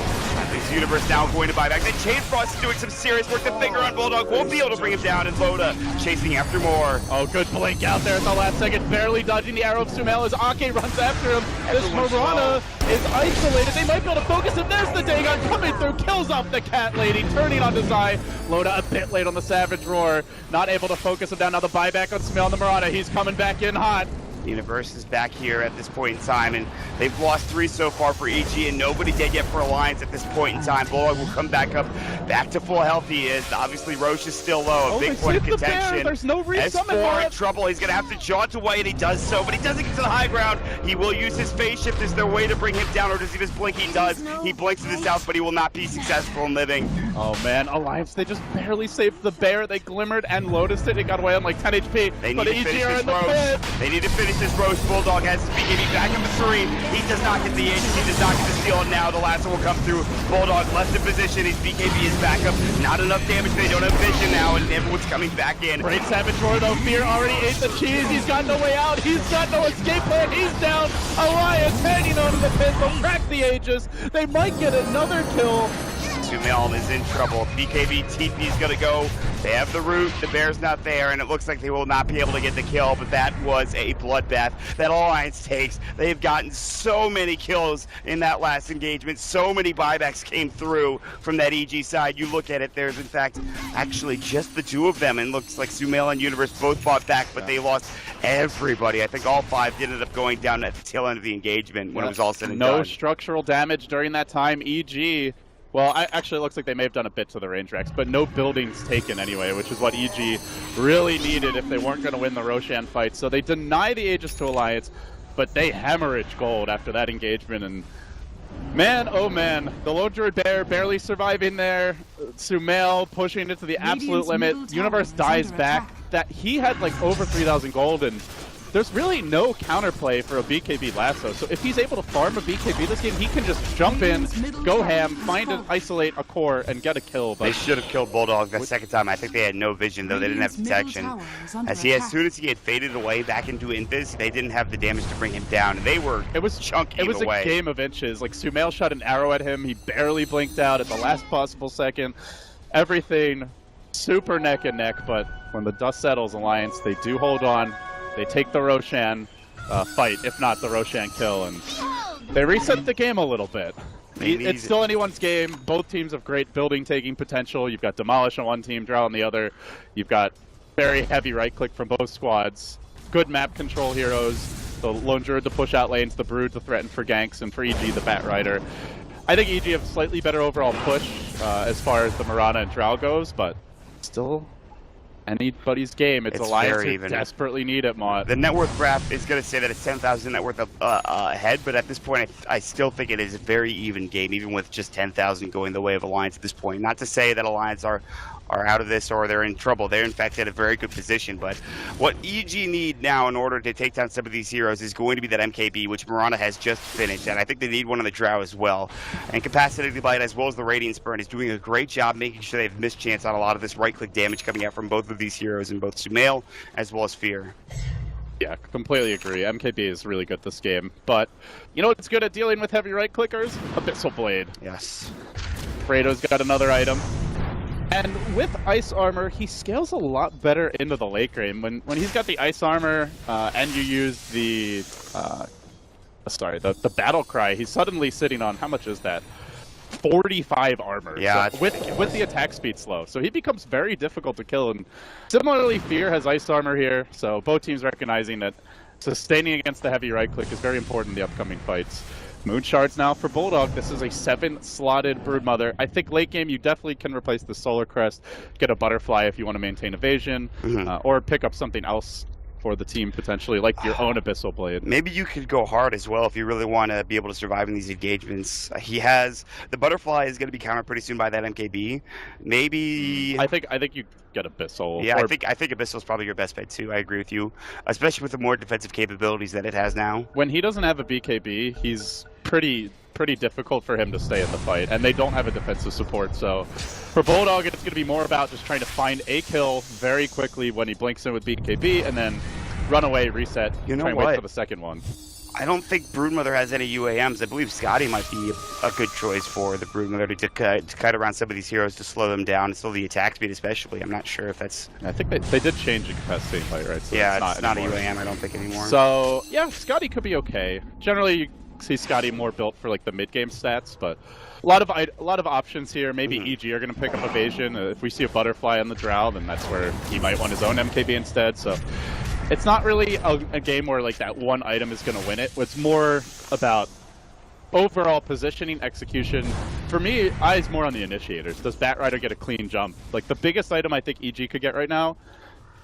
This Universe now going to buy back. The Chain Frost is doing some serious work. The finger on Bulldog won't be able to bring him down, and Loda chasing after more. Oh, good blink out there at the last second, barely dodging the arrow of Sumail as Ake runs after him. This Marana is isolated. They might be able to focus him. There's the Dagon coming through, kills off the Cat Lady, turning on Zai. Loda a bit late on the Savage Roar, not able to focus him down. Now the buyback on Sumail and the Marana. He's coming back in hot. Universe is back here at this point in time, and they've lost 3 so far for EG, and nobody dead yet for Alliance at this point in time. Bulldog will come back up, back to full health he is. Obviously, Roche is still low, a big point of contention. There's no resummon. S4 in trouble. He's going to have to jaunt away, and he does so, but he doesn't get to the high ground. He will use his phase shift as their way to bring him down, or does he just blink? He does. He blinks to the south, but he will not be successful in living. Oh, man. Alliance, they just barely saved the Bear. They glimmered and Lotused it. It got away on like 10 HP. They need to finish this Roche. They need to finish this Roche. Bulldog has his BKB back up the 3. He does not get the H. He does not get the steal, and now the lasso will come through. Bulldog left in position. His BKB is back up. Not enough damage. They don't have vision now, and everyone's coming back in. Great Savage Roar, though. Fear already ate the cheese. He's got no way out. He's got no escape plan. He's down. Alliance hanging onto the pit. They'll crack the Aegis. They might get another kill. Sumail is in trouble. BKB TP is going to go. They have the root. The bear's not there, and it looks like they will not be able to get the kill, but that was a bloodbath that Alliance takes. They have gotten so many kills in that last engagement. So many buybacks came through from that EG side. You look at it, there's in fact actually just the two of them, and looks like Sumail and Universe both fought back, but they lost everybody. I think all five ended up going down at the tail end of the engagement when it was all said and done. No structural damage during that time. EG, well, actually it looks like they may have done a bit to the range Rex, but no buildings taken anyway, which is what EG really needed if they weren't going to win the Roshan fight. So they deny the Aegis to Alliance, but they hemorrhage gold after that engagement. And man, oh man, the Lone Druid Bear barely surviving there. Sumail pushing it to the absolute limit. Universe dies back. That he had like over 3,000 gold, and there's really no counterplay for a BKB lasso. So if he's able to farm a BKB this game, he can just jump in, go ham, find and isolate a core, and get a kill. But they should have killed Bulldog the second time. I think they had no vision, though. They didn't have detection. As soon as he had faded away back into Invis, they didn't have the damage to bring him down. They were chunking It was away. A game of inches. Like, Sumail shot an arrow at him. He barely blinked out at the last possible second. Everything super neck and neck, but when the dust settles, Alliance, they do hold on. They take the Roshan fight, if not the Roshan kill, and they reset the game a little bit. It's still anyone's game. Both teams have great building-taking potential. You've got Demolish on one team, Drow on the other. You've got very heavy right-click from both squads. Good map control heroes. The Lone Druid to push out lanes, the Brood to threaten for ganks, and for EG, the Bat Rider. I think EG have slightly better overall push as far as the Mirana and Drow goes, but still anybody's game. It's Alliance who desperately need it, Mott. The net worth graph is going to say that it's 10,000 net worth ahead, but at this point, I still think it is a very even game, even with just 10,000 going the way of Alliance at this point. Not to say that Alliance are out of this or they're in trouble. They're in fact in a very good position, but what EG need now in order to take down some of these heroes is going to be that MKB, which Mirana has just finished, and I think they need one on the Drow as well. And Capacity Bite as well as the Radiance Burn is doing a great job making sure they have missed chance on a lot of this right-click damage coming out from both of these heroes in both Sumail as well as Fear. Yeah, completely agree. MKB is really good this game, but you know what's good at dealing with heavy right-clickers? Abyssal Blade. Yes. Fredo's got another item. And with Ice Armor, he scales a lot better into the late game. When he's got the Ice Armor and you use the the Battle Cry, he's suddenly sitting on, how much is that? 45 armor. Yeah. So with the attack speed slow. So he becomes very difficult to kill. And similarly, Fear has Ice Armor here. So both teams recognizing that sustaining against the heavy right click is very important in the upcoming fights. Moon Shards now for Bulldog. This is a 7-slotted Broodmother. I think late game you definitely can replace the Solar Crest, get a Butterfly if you want to maintain evasion, or pick up something else for the team potentially, like your own Abyssal Blade. Maybe you could go hard as well if you really want to be able to survive in these engagements. He has the Butterfly is going to be countered pretty soon by that MKB. Maybe I think you get Abyssal. Yeah, I think Abyssal is probably your best bet too. I agree with you, especially with the more defensive capabilities that it has now. When he doesn't have a BKB, he's pretty difficult for him to stay in the fight, and they don't have a defensive support. So for Bulldog, it's going to be more about just trying to find a kill very quickly when he blinks in with BKB, and then run away, reset, try and wait for the second one. I don't think Broodmother has any UAMs. I believe Scotty might be a good choice for the Broodmother to cut around some of these heroes to slow them down and slow the attack speed especially. I'm not sure if that's... I think they did change the capacity fight, right? So yeah, it's not a UAM, I don't think, anymore. So, yeah, Scotty could be okay. Generally, you see Scotty more built for like the mid-game stats, but a lot of options here. Maybe EG are going to pick up evasion. If we see a Butterfly on the Drow, then that's where he might want his own MKB instead. So it's not really a game where like that one item is going to win it. It's more about overall positioning, execution. For me, eyes more on the initiators. Does Bat Rider get a clean jump? Like the biggest item I think EG could get right now,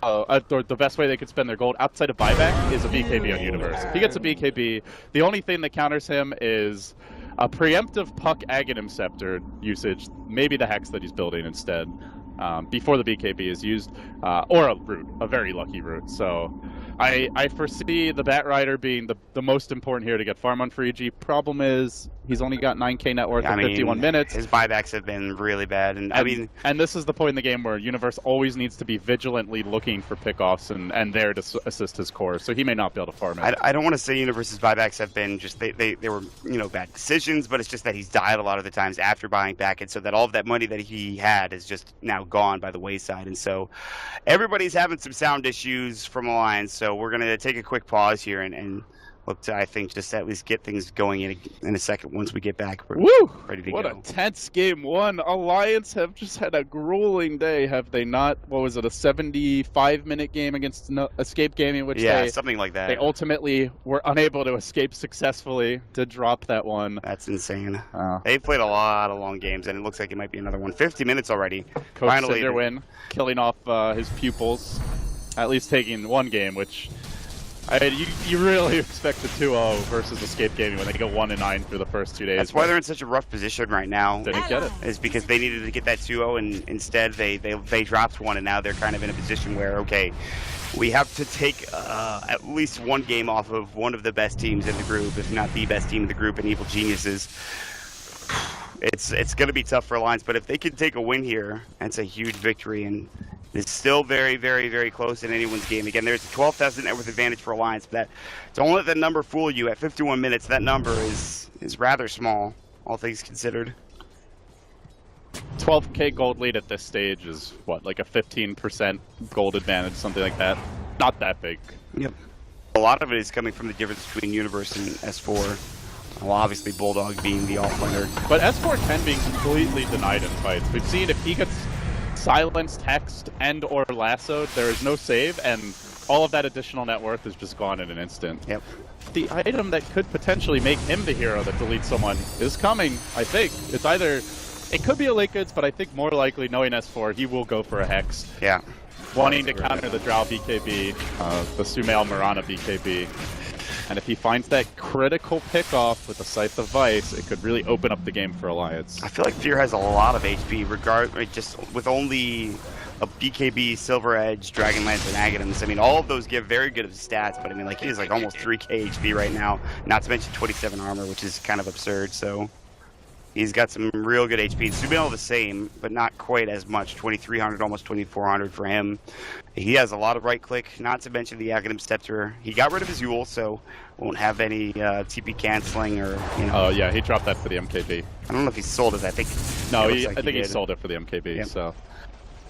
or the best way they could spend their gold outside of buyback, is a BKB on Universe. If he gets a BKB, the only thing that counters him is a preemptive Puck Aghanim Scepter usage, maybe the Hex that he's building instead, before the BKB is used, or a root, a very lucky root. So I foresee the Bat Rider being the most important here to get farm on for EG. Problem is, He's only got 9K net worth in 51 minutes. His buybacks have been really bad, and I mean, and this is the point in the game where Universe always needs to be vigilantly looking for pickoffs and there to assist his core. So he may not be able to farm it. I don't want to say Universe's buybacks have been just they were bad decisions, but it's just that he's died a lot of the times after buying back, and so that all of that money that he had is just now gone by the wayside, and so everybody's having some sound issues from Alliance. So we're gonna take a quick pause here and look to, I think, just at least get things going in a second once we get back. We're ready to go. What a tense game one. Alliance have just had a grueling day, have they not? What was it, a 75-minute game against Escape Gaming, which something like that. They ultimately were unable to escape successfully to drop that one. That's insane. They've played a lot of long games, and it looks like it might be another one. 50 minutes already. Coach finally their win, killing off his pupils, at least taking one game, which... you really expect a 2-0 versus Escape Gaming when they go 1-9 through the first 2 days. That's why they're in such a rough position right now. Didn't get it. Is because they needed to get that 2-0, and instead they dropped one, and now they're kind of in a position where, okay, we have to take at least one game off of one of the best teams in the group, if not the best team in the group, and Evil Geniuses. It's going to be tough for Alliance, but if they can take a win here, that's a huge victory, and it's still very, very, very close in anyone's game. Again, there's a 12,000 net worth advantage for Alliance, but don't let that number fool you. At 51 minutes, that number is rather small, all things considered. 12K gold lead at this stage is, what, like a 15% gold advantage, something like that? Not that big. Yep. A lot of it is coming from the difference between Universe and S4. Well, obviously Bulldog being the offlaner. But S4 10 being completely denied in fights. We've seen if he gets silenced, hexed, and or lassoed, there is no save, and all of that additional net worth is just gone in an instant. Yep. The item that could potentially make him the hero that deletes someone is coming, I think. It's either... It could be a late goods, but I think more likely, knowing S4, he will go for a hex. Yeah. Wanting to counter the Drow BKB, the Sumail Mirana BKB. And if he finds that critical pickoff with the Scythe of Vice, it could really open up the game for Alliance. I feel like Fear has a lot of HP, just with only a BKB, Silver Edge, Dragon Lance, and Aghanims. I mean, all of those give very good stats, but I mean, like, he has like almost 3k HP right now, not to mention 27 armor, which is kind of absurd, so... He's got some real good HP. Sumail the same, but not quite as much. 2,300, almost 2,400 for him. He has a lot of right-click, not to mention the Aghanim Scepter. He got rid of his Yule, so won't have any TP canceling or, Oh, yeah, he dropped that for the MKB. I don't know if he sold it. I think... No, I think he sold it for the MKB, yep. So...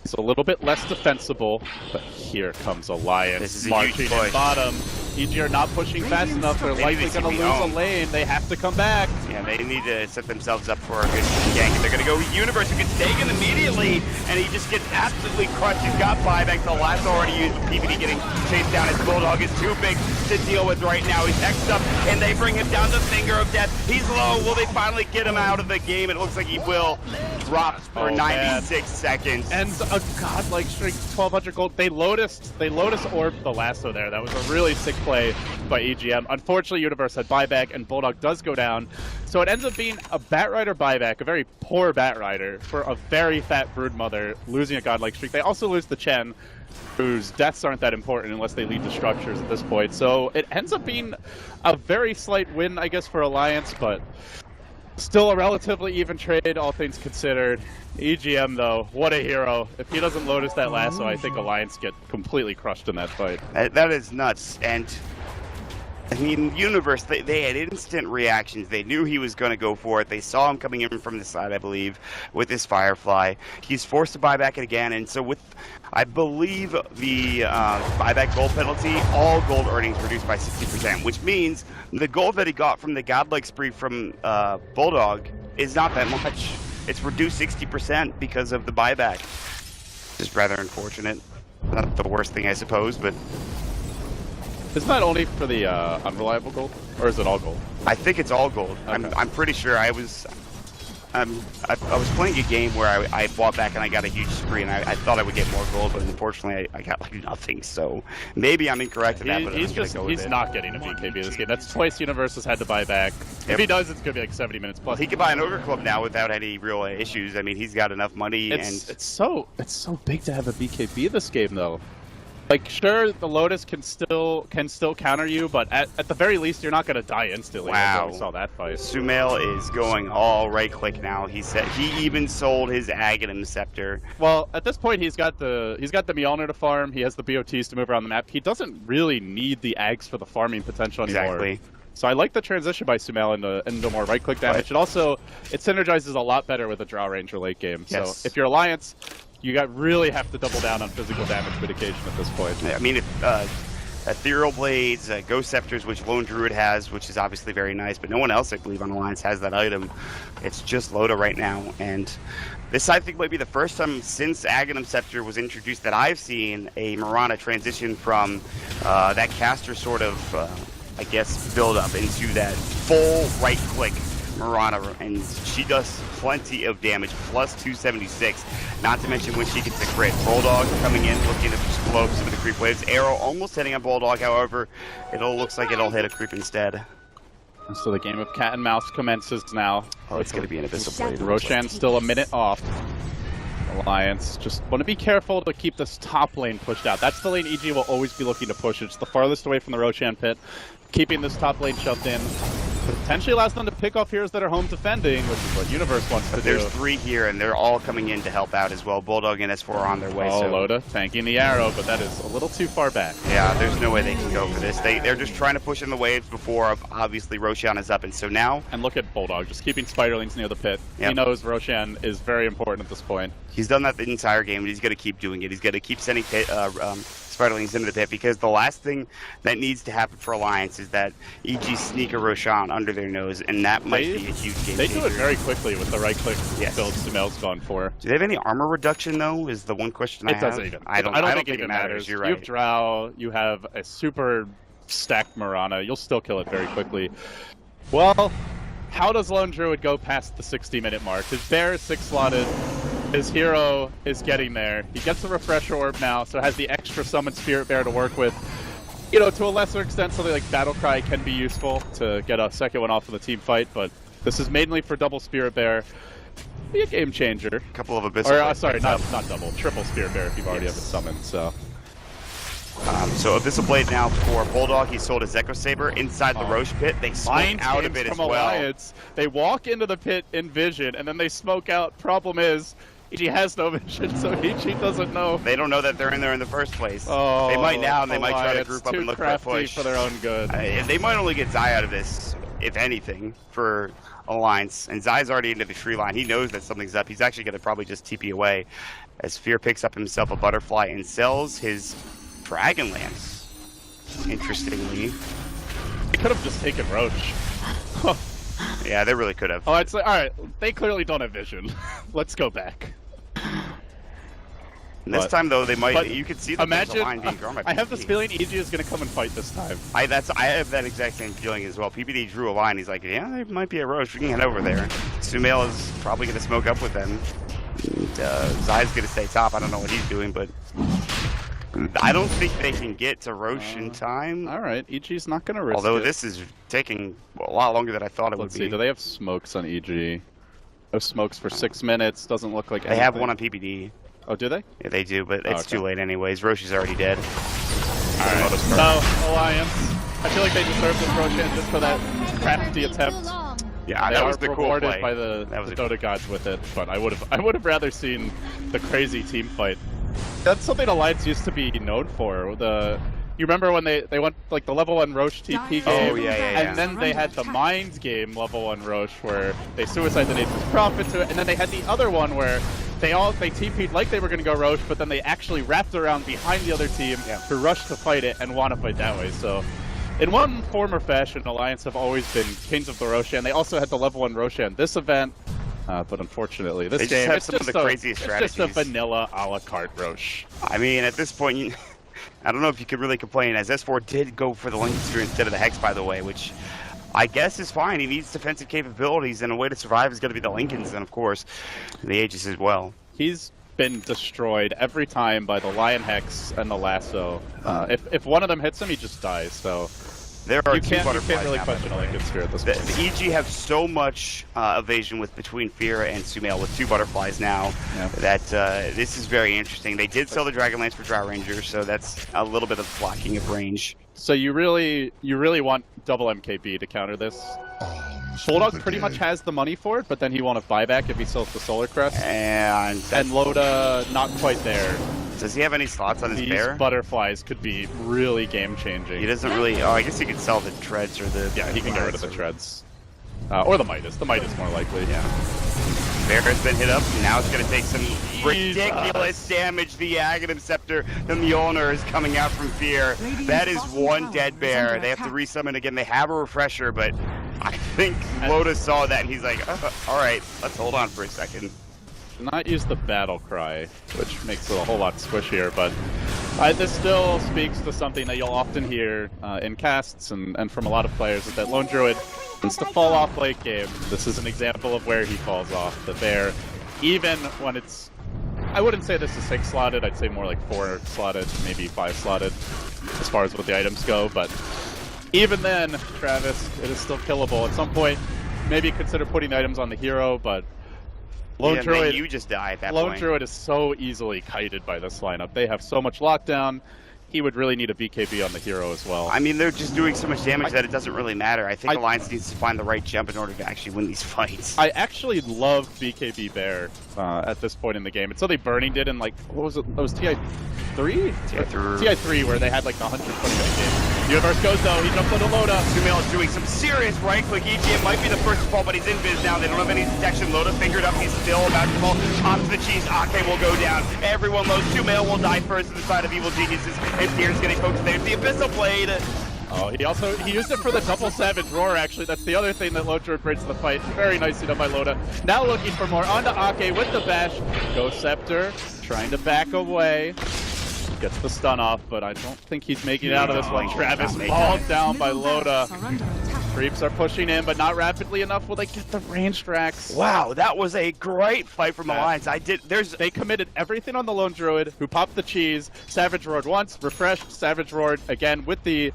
It's a little bit less defensible, but here comes Alliance. This is marching in bottom. EG are not pushing fast enough. They're likely going to lose a lane. They have to come back. Yeah, they need to set themselves up for a good gank. They're going to go Universe, who gets taken immediately, and he just gets absolutely crushed. He's got buyback. The last already used. PvD getting chased down. His Bulldog is too big to deal with right now. He's hexed up, and they bring him down to Finger of Death. He's low. Will they finally get him out of the game? It looks like he will. Drops for 96 seconds. And a godlike streak, 1,200 gold. They Lotus orbed the lasso there. That was a really sick play by EGM. Unfortunately, Universe had buyback, and Bulldog does go down. So it ends up being a Batrider buyback, a very poor Batrider, for a very fat Broodmother, losing a godlike streak. They also lose the Chen, whose deaths aren't that important unless they lead to structures at this point. So it ends up being a very slight win, I guess, for Alliance, but still a relatively even trade, all things considered. EGM, though, what a hero. If he doesn't Lotus that lasso, I think Alliance get completely crushed in that fight. That is nuts. And, I mean, Universe, they had instant reactions. They knew he was going to go for it. They saw him coming in from the side, I believe, with his Firefly. He's forced to buy back it again, and so with, I believe, the buyback gold penalty, all gold earnings reduced by 60%, which means the gold that he got from the godlike spree from Bulldog is not that much. It's reduced 60% because of the buyback. Just rather unfortunate. Not the worst thing, I suppose, but... Isn't that only for the unreliable gold? Or is it all gold? I think it's all gold. Okay. I'm pretty sure. I was playing a game where I bought back and I got a huge spree, and I thought I would get more gold, but unfortunately I got like nothing. So maybe I'm incorrect in that, but he's not getting a BKB this game. That's twice Universe has had to buy back. Yep. If he does, it's going to be like 70 minutes plus. He can buy an Ogre Club now without any real issues. I mean, he's got enough money. It's so big to have a BKB this game, though. Like, sure, the Lotus can still counter you, but at the very least, you're not going to die instantly. Wow. We saw that fight. Sumail is going all right click now. He said he even sold his Aghanim Scepter. Well, at this point, he's got the Mjolnir to farm. He has the BOTs to move around the map. He doesn't really need the Ags for the farming potential anymore. Exactly. So I like the transition by Sumail into more right-click damage. It also synergizes a lot better with the draw ranger late game. Yes. So if you're Alliance, you really have to double down on physical damage mitigation at this point. I mean, Ethereal Blades, Ghost Scepters, which Lone Druid has, which is obviously very nice, but no one else, I believe, on Alliance has that item. It's just Loda right now, and this, I think, might be the first time since Aghanim Scepter was introduced that I've seen a Mirana transition from that caster sort of, I guess, build up into that full right-click Mirana, and she does plenty of damage, plus 276, not to mention when she gets a crit. Bulldog coming in, looking to just blow up some of the creep waves. Arrow almost hitting on Bulldog, however, it all looks like it'll hit a creep instead. So the game of cat and mouse commences now. Oh, it's going to be an Abyssal Blade. Roshan's still a minute off. Alliance just want to be careful to keep this top lane pushed out. That's the lane EG will always be looking to push. It's the farthest away from the Roshan pit. Keeping this top lane shoved in potentially allows them to pick off heroes that are home defending, which is what Universe wants to do. There's 3 here, and they're all coming in to help out as well. Bulldog and S4 are on their way. Oh, so Loda tanking the arrow, but that is a little too far back. yeah, there's no way they can go for this. They're just trying to push in the waves before, obviously, Roshan is up, and so now... And look at Bulldog, just keeping Spiderlings near the pit. Yep. He knows Roshan is very important at this point. He's done that the entire game, and he's going to keep doing it. He's going to keep sending Spiderlings into the pit, because the last thing that needs to happen for Alliance is that EG sneak a Roshan under their nose, and that might be a huge game They changer. do it very quickly with the right-click Yes. build Sumail's gone for. Do they have any armor reduction, though, is the one question I have. It doesn't even. I don't think it matters. You're right. You have Drow, you have a super stacked Mirana, you'll still kill it very quickly. Well, how does Lone Druid go past the 60-minute mark? His bear is 6-slotted. His hero is getting there. He gets the refresher orb now, so has the extra summon Spirit Bear to work with. You know, to a lesser extent, something like Battle Cry can be useful to get a second one off of the team fight, but this is mainly for double Spirit Bear. Be a game changer. A couple of Abyssal Or, sorry, not double. Triple Spirit Bear if you've already have it summoned, so. So Abyssal Blade now for Bulldog. He sold his Echo Saber inside the Roche pit. They smoke out of it as well. Alliance. They walk into the pit in vision, and then they smoke out. Problem is, EG has no vision, so EG doesn't know. They don't know that they're in there in the first place. Oh, they might now, and they might try to Alliance, group up and look for a push. for their own good. They might only get Zai out of this, if anything, for Alliance. And Zai's already into the tree line. He knows that something's up. He's actually going to probably just TP away as Fear picks up himself a Butterfly and sells his Dragonlance. Interestingly. They could have just taken Roach. Yeah, they really could have. Oh, it's like, alright, they clearly don't have vision. Let's go back. And this time, though, they might. You could see the line being drawn by PPD. I have this feeling EG is going to come and fight this time. I have that exact same feeling as well. PPD drew a line. He's like, yeah, there might be a Roche. We can head over there. Sumail is probably going to smoke up with them. And, Zai's going to stay top. I don't know what he's doing, but I don't think they can get to Roche in time. Alright, EG's not going to risk Although it. this is taking a lot longer than I thought it would Let's be. see, do they have smokes on EG? No smokes for 6 minutes, doesn't look like They have one on PPD. Oh, do they? Yeah, they do, but it's okay. too late anyways. Roche is already dead. Alright, so, Alliance. I feel like they deserve this Roshan just for that crafty attempt. Yeah, They that are was the cool rewarded play. by the Dota gods with it, but I would have rather seen the crazy team fight. That's something Alliance used to be known for. You remember when they went like the level 1 Roche TP game? Oh, yeah. And then they had the Mind game level 1 Roche where they suicide the Natus Prophet to it, and then they had the other one where they TP'd like they were going to go Roche, but then they actually wrapped around behind the other team to rush to fight it and want to fight that way. So, in one form or fashion, Alliance have always been kings of the Roshan. They also had the level 1 Roshan this event, but unfortunately this game it's just the craziest strategies. It's just a vanilla a la carte Roche. I mean, at this point, I don't know if you could really complain, as S4 did go for the Link Sphere instead of the Hex, by the way, which I guess is fine. He needs defensive capabilities, and a way to survive is going to be the Lincolns, and of course, the Aegis as well. He's been destroyed every time by the Lion Hex and the Lasso. If one of them hits him, he just dies, so There are You two can't butterflies really now, question a Liquid Spirit this the point. EG have so much evasion with between Fira and Sumail with two butterflies now that this is very interesting. They did sell the Dragonlance for Drow Ranger, so that's a little bit of blocking of range. So you really want double MKB to counter this. Bulldog pretty much has the money for it, but then he won't have buyback if he sells the Solar Crest. And Loda not quite there. Does he have any slots on his These bear? butterflies could be really game changing. He doesn't really. Oh, I guess he could sell the treads or the. Yeah, he can get rid of the treads. Or the Midas. The Midas more likely. Yeah. Bear has been hit up. Now it's going to take some ridiculous damage. The Aghanim Scepter, the Mjolnir is coming out from Fear. That is one dead bear. They have to resummon again. They have a refresher, but I think Loda saw that and he's like, all right, let's hold on for a second. Not use the battle cry, which makes it a whole lot squishier, but this still speaks to something that you'll often hear in casts and from a lot of players, is that Lone Druid tends to fall off late game. This is an example of where he falls off. The bear, even when it's, I wouldn't say this is 6 slotted, I'd say more like 4 slotted, maybe 5 slotted, as far as what the items go, but even then, Travis, it is still killable. At some point, maybe consider putting items on the hero, but Lone Druid, you just die at that point. Lone Druid is so easily kited by this lineup. They have so much lockdown. He would really need a BKB on the hero as well. I mean, they're just doing so much damage that it doesn't really matter. I think Alliance needs to find the right jump in order to actually win these fights. I actually love BKB Bear at this point in the game. It's something Burning did in, like, what was it? It was TI3? TI3, where they had like the 120 minute game. Universe goes though, he jumps on the Loda. Sumail is doing some serious right click. EG might be the first to fall, but he's in biz now. They don't have any detection. Loda fingered up. He's still about to fall. Off to the cheese. Ake will go down. Everyone lows. Sumail will die first in the side of Evil Geniuses. And Fear's getting poked. There's the Abyssal Blade. Oh, he used it for the double Savage Roar, actually. That's the other thing that Lone Druid brings to the fight. Very nicely done by Loda. Now looking for more. Onto Ake with the bash. Ghost Scepter trying to back away. Gets the stun off, but I don't think he's making it out of this one. Travis falls down by Loda. Creeps are pushing in, but not rapidly enough. Will they get the range tracks? Wow, that was a great fight from Alliance. They committed everything on the Lone Druid, who popped the cheese. Savage Roared once, refreshed, Savage Roared again with the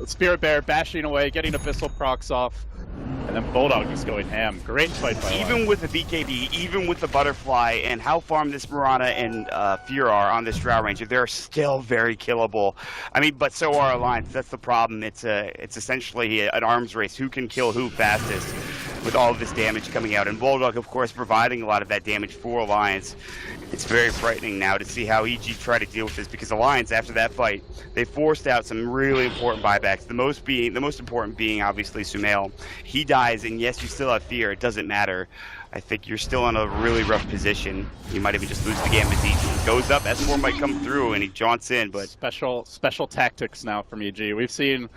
Spirit Bear bashing away, getting Abyssal procs off. And then Bulldog just going ham. Great fight by Even with the BKB, even with the Butterfly, and how farmed this Mirana and Fear are on this Drow Ranger, they're still very killable. I mean, but so are Alliance. That's the problem. It's essentially an arms race. Who can kill who fastest with all of this damage coming out? And Bulldog, of course, providing a lot of that damage for Alliance. It's very frightening now to see how EG try to deal with this, because Alliance, after that fight, they forced out some really important buybacks. The most important being obviously Sumail. He dies, and yes, you still have Fear. It doesn't matter. I think you're still in a really rough position. You might even just lose the game as EG goes up. S4 might come through, and he jaunts in, but special tactics now from EG. We've seen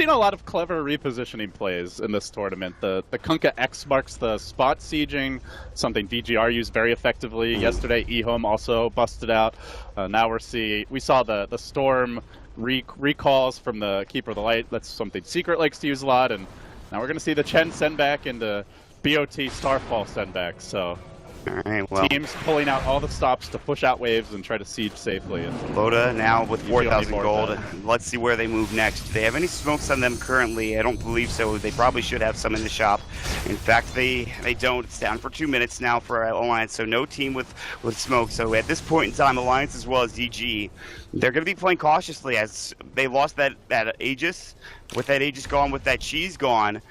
a lot of clever repositioning plays in this tournament. The Kunkka X marks the spot sieging, something VGR used very effectively. Yesterday, EHOME also busted out. Now we saw the Storm recalls from the Keeper of the Light. That's something Secret likes to use a lot. And now we're going to see the Chen send back into BOT Starfall send back. So all right, well, teams pulling out all the stops to push out waves and try to siege safely. And Loda now with 4,000 gold. Let's see where they move next. Do they have any smokes on them currently? I don't believe so. They probably should have some in the shop. In fact, they don't. It's down for 2 minutes now for Alliance, so no team with smoke. So at this point in time, Alliance as well as DG, they're going to be playing cautiously as they lost that Aegis. With that Aegis gone, with that cheese gone,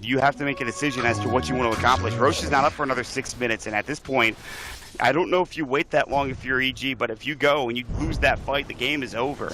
you have to make a decision as to what you want to accomplish. Roche is not up for another 6 minutes, and at this point, I don't know if you wait that long if you're EG, but if you go and you lose that fight, the game is over.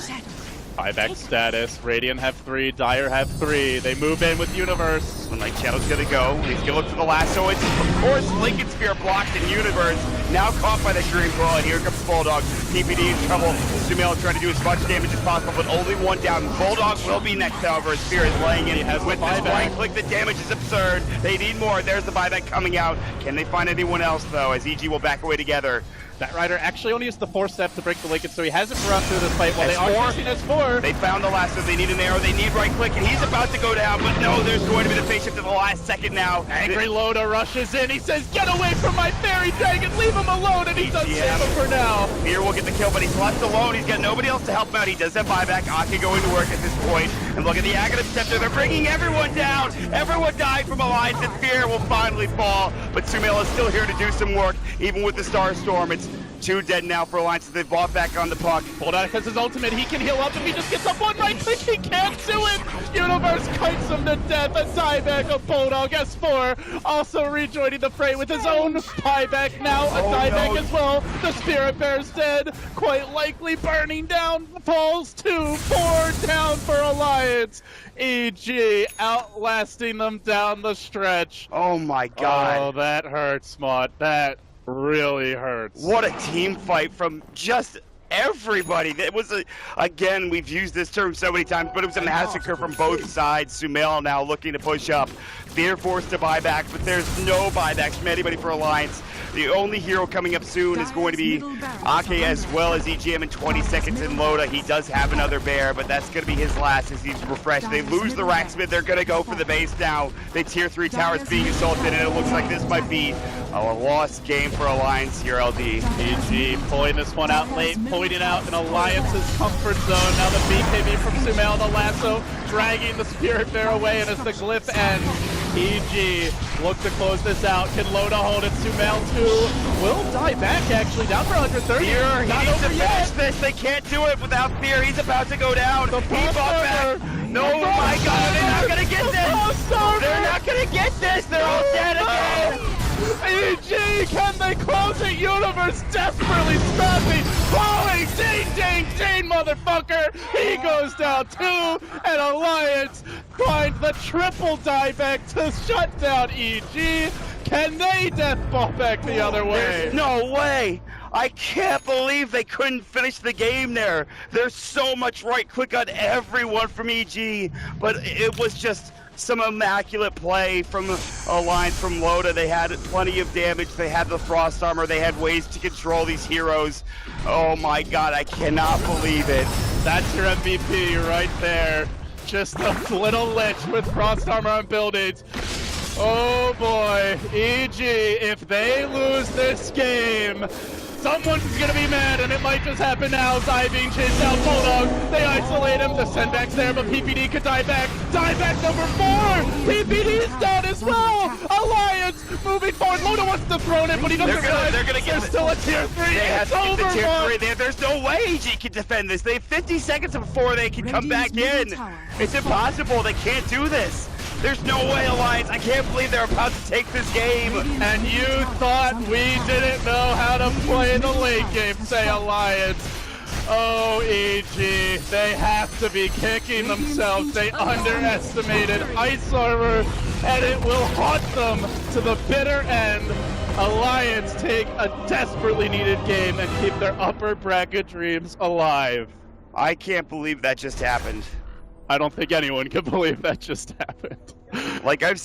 Buyback status, Radiant have 3, Dire have 3, they move in with Universe. When like Shadow's gonna go, he's gonna look for the lasso. It's of course Lincoln Spear blocked in Universe, now caught by the Dream Ball, and here comes Bulldog. TPD in trouble. Sumail trying to do as much damage as possible, but only one down. Bulldog will be next, however. Spear is laying in with this right click. The damage is absurd. They need more. There's the buyback coming out. Can they find anyone else though, as EG will back away together? That Rider actually only used the 4-step to break the Lincoln, so he hasn't run through this fight while they are chasing S4. They found the lasso. They need an arrow. They need right click, and he's about to go down, but no, there's going to be the spaceship to the last second now. Angry Loda rushes in. He says, "Get away from my fairy dragon! Leave him alone!" And he does save him for now. Fear will get the kill, but he's left alone. He's got nobody else to help him out. He does have buyback. Aki going to work at this point. And look at the Aghanim Scepter. They're bringing everyone down. Everyone died from Alliance, and Fear will finally fall. But Sumail is still here to do some work, even with the Star Storm. It's 2 dead now for Alliance. They've bought back on the puck. Poldark has his ultimate. He can heal up if he just gets up one right click. He can't do it. Universe kites him to death. A dieback of Poldark. S4 also rejoining the fray with his own buyback now. A dieback as well. The Spirit Bear's dead. Quite likely burning down. Falls 2, 4 down for Alliance. EG outlasting them down the stretch. Oh my god. Oh, that hurts, Mott. That really hurts. What a team fight from just everybody. It was again, we've used this term so many times, but it was a massacre from both sides. Sumail now looking to push up. Fear forced to buy back, but there's no buybacks from anybody for Alliance. The only hero coming up soon is going to be Ake as well as EGM in 20 seconds in Loda. He does have another bear, but that's going to be his last as he's refreshed. They lose the Racksmith. They're going to go for the base now. The tier 3 towers being assaulted, and it looks like this might be a lost game for Alliance here, LD. EG pulling this one out late, pointing out in Alliance's comfort zone. Now the BKB from Sumail, the lasso, dragging the Spirit Bear away, and as the glyph ends, EG look to close this out. Can Loda hold it? Sumail 2 will die back, actually, down for 130. Fear, not he needs over to yet. finish this. They can't do it without Fear. He's about to go down. The He bought back. No, my God, they're not going to get this. They're not going to get this. They're all dead again. EG, can they close it? Universe desperately scrappy. Falling, ding, motherfucker. He goes down 2, and Alliance finds the triple dieback to shut down EG. Can they deathball back the other way? There's no way. I can't believe they couldn't finish the game there. There's so much right click on everyone from EG, but it was just some immaculate play from Alliance from Loda. They had plenty of damage. They had the Frost Armor. They had ways to control these heroes. Oh my god, I cannot believe it. That's your MVP right there. Just a little lich with Frost Armor on buildings. Oh boy, EG, if they lose this game, someone's gonna be mad, and it might just happen now. Zai being chased out, Bulldog, they isolate him, the sendback's there, but PPD could die back. Die back number 4! PPD's down as well! Alliance moving forward, Loda wants to throw it, but he doesn't realize there's still a tier 3, it's over, the There's no way EG can defend this. They have 50 seconds before they can come back in. It's impossible, they can't do this. There's no way, Alliance. I can't believe they're about to take this game. And you thought we didn't know how to play the late game, say Alliance. Oh, EG, they have to be kicking themselves. They underestimated Ice Armor, and it will haunt them to the bitter end. Alliance take a desperately needed game and keep their upper bracket dreams alive. I can't believe that just happened. I don't think anyone can believe that just happened. Like I've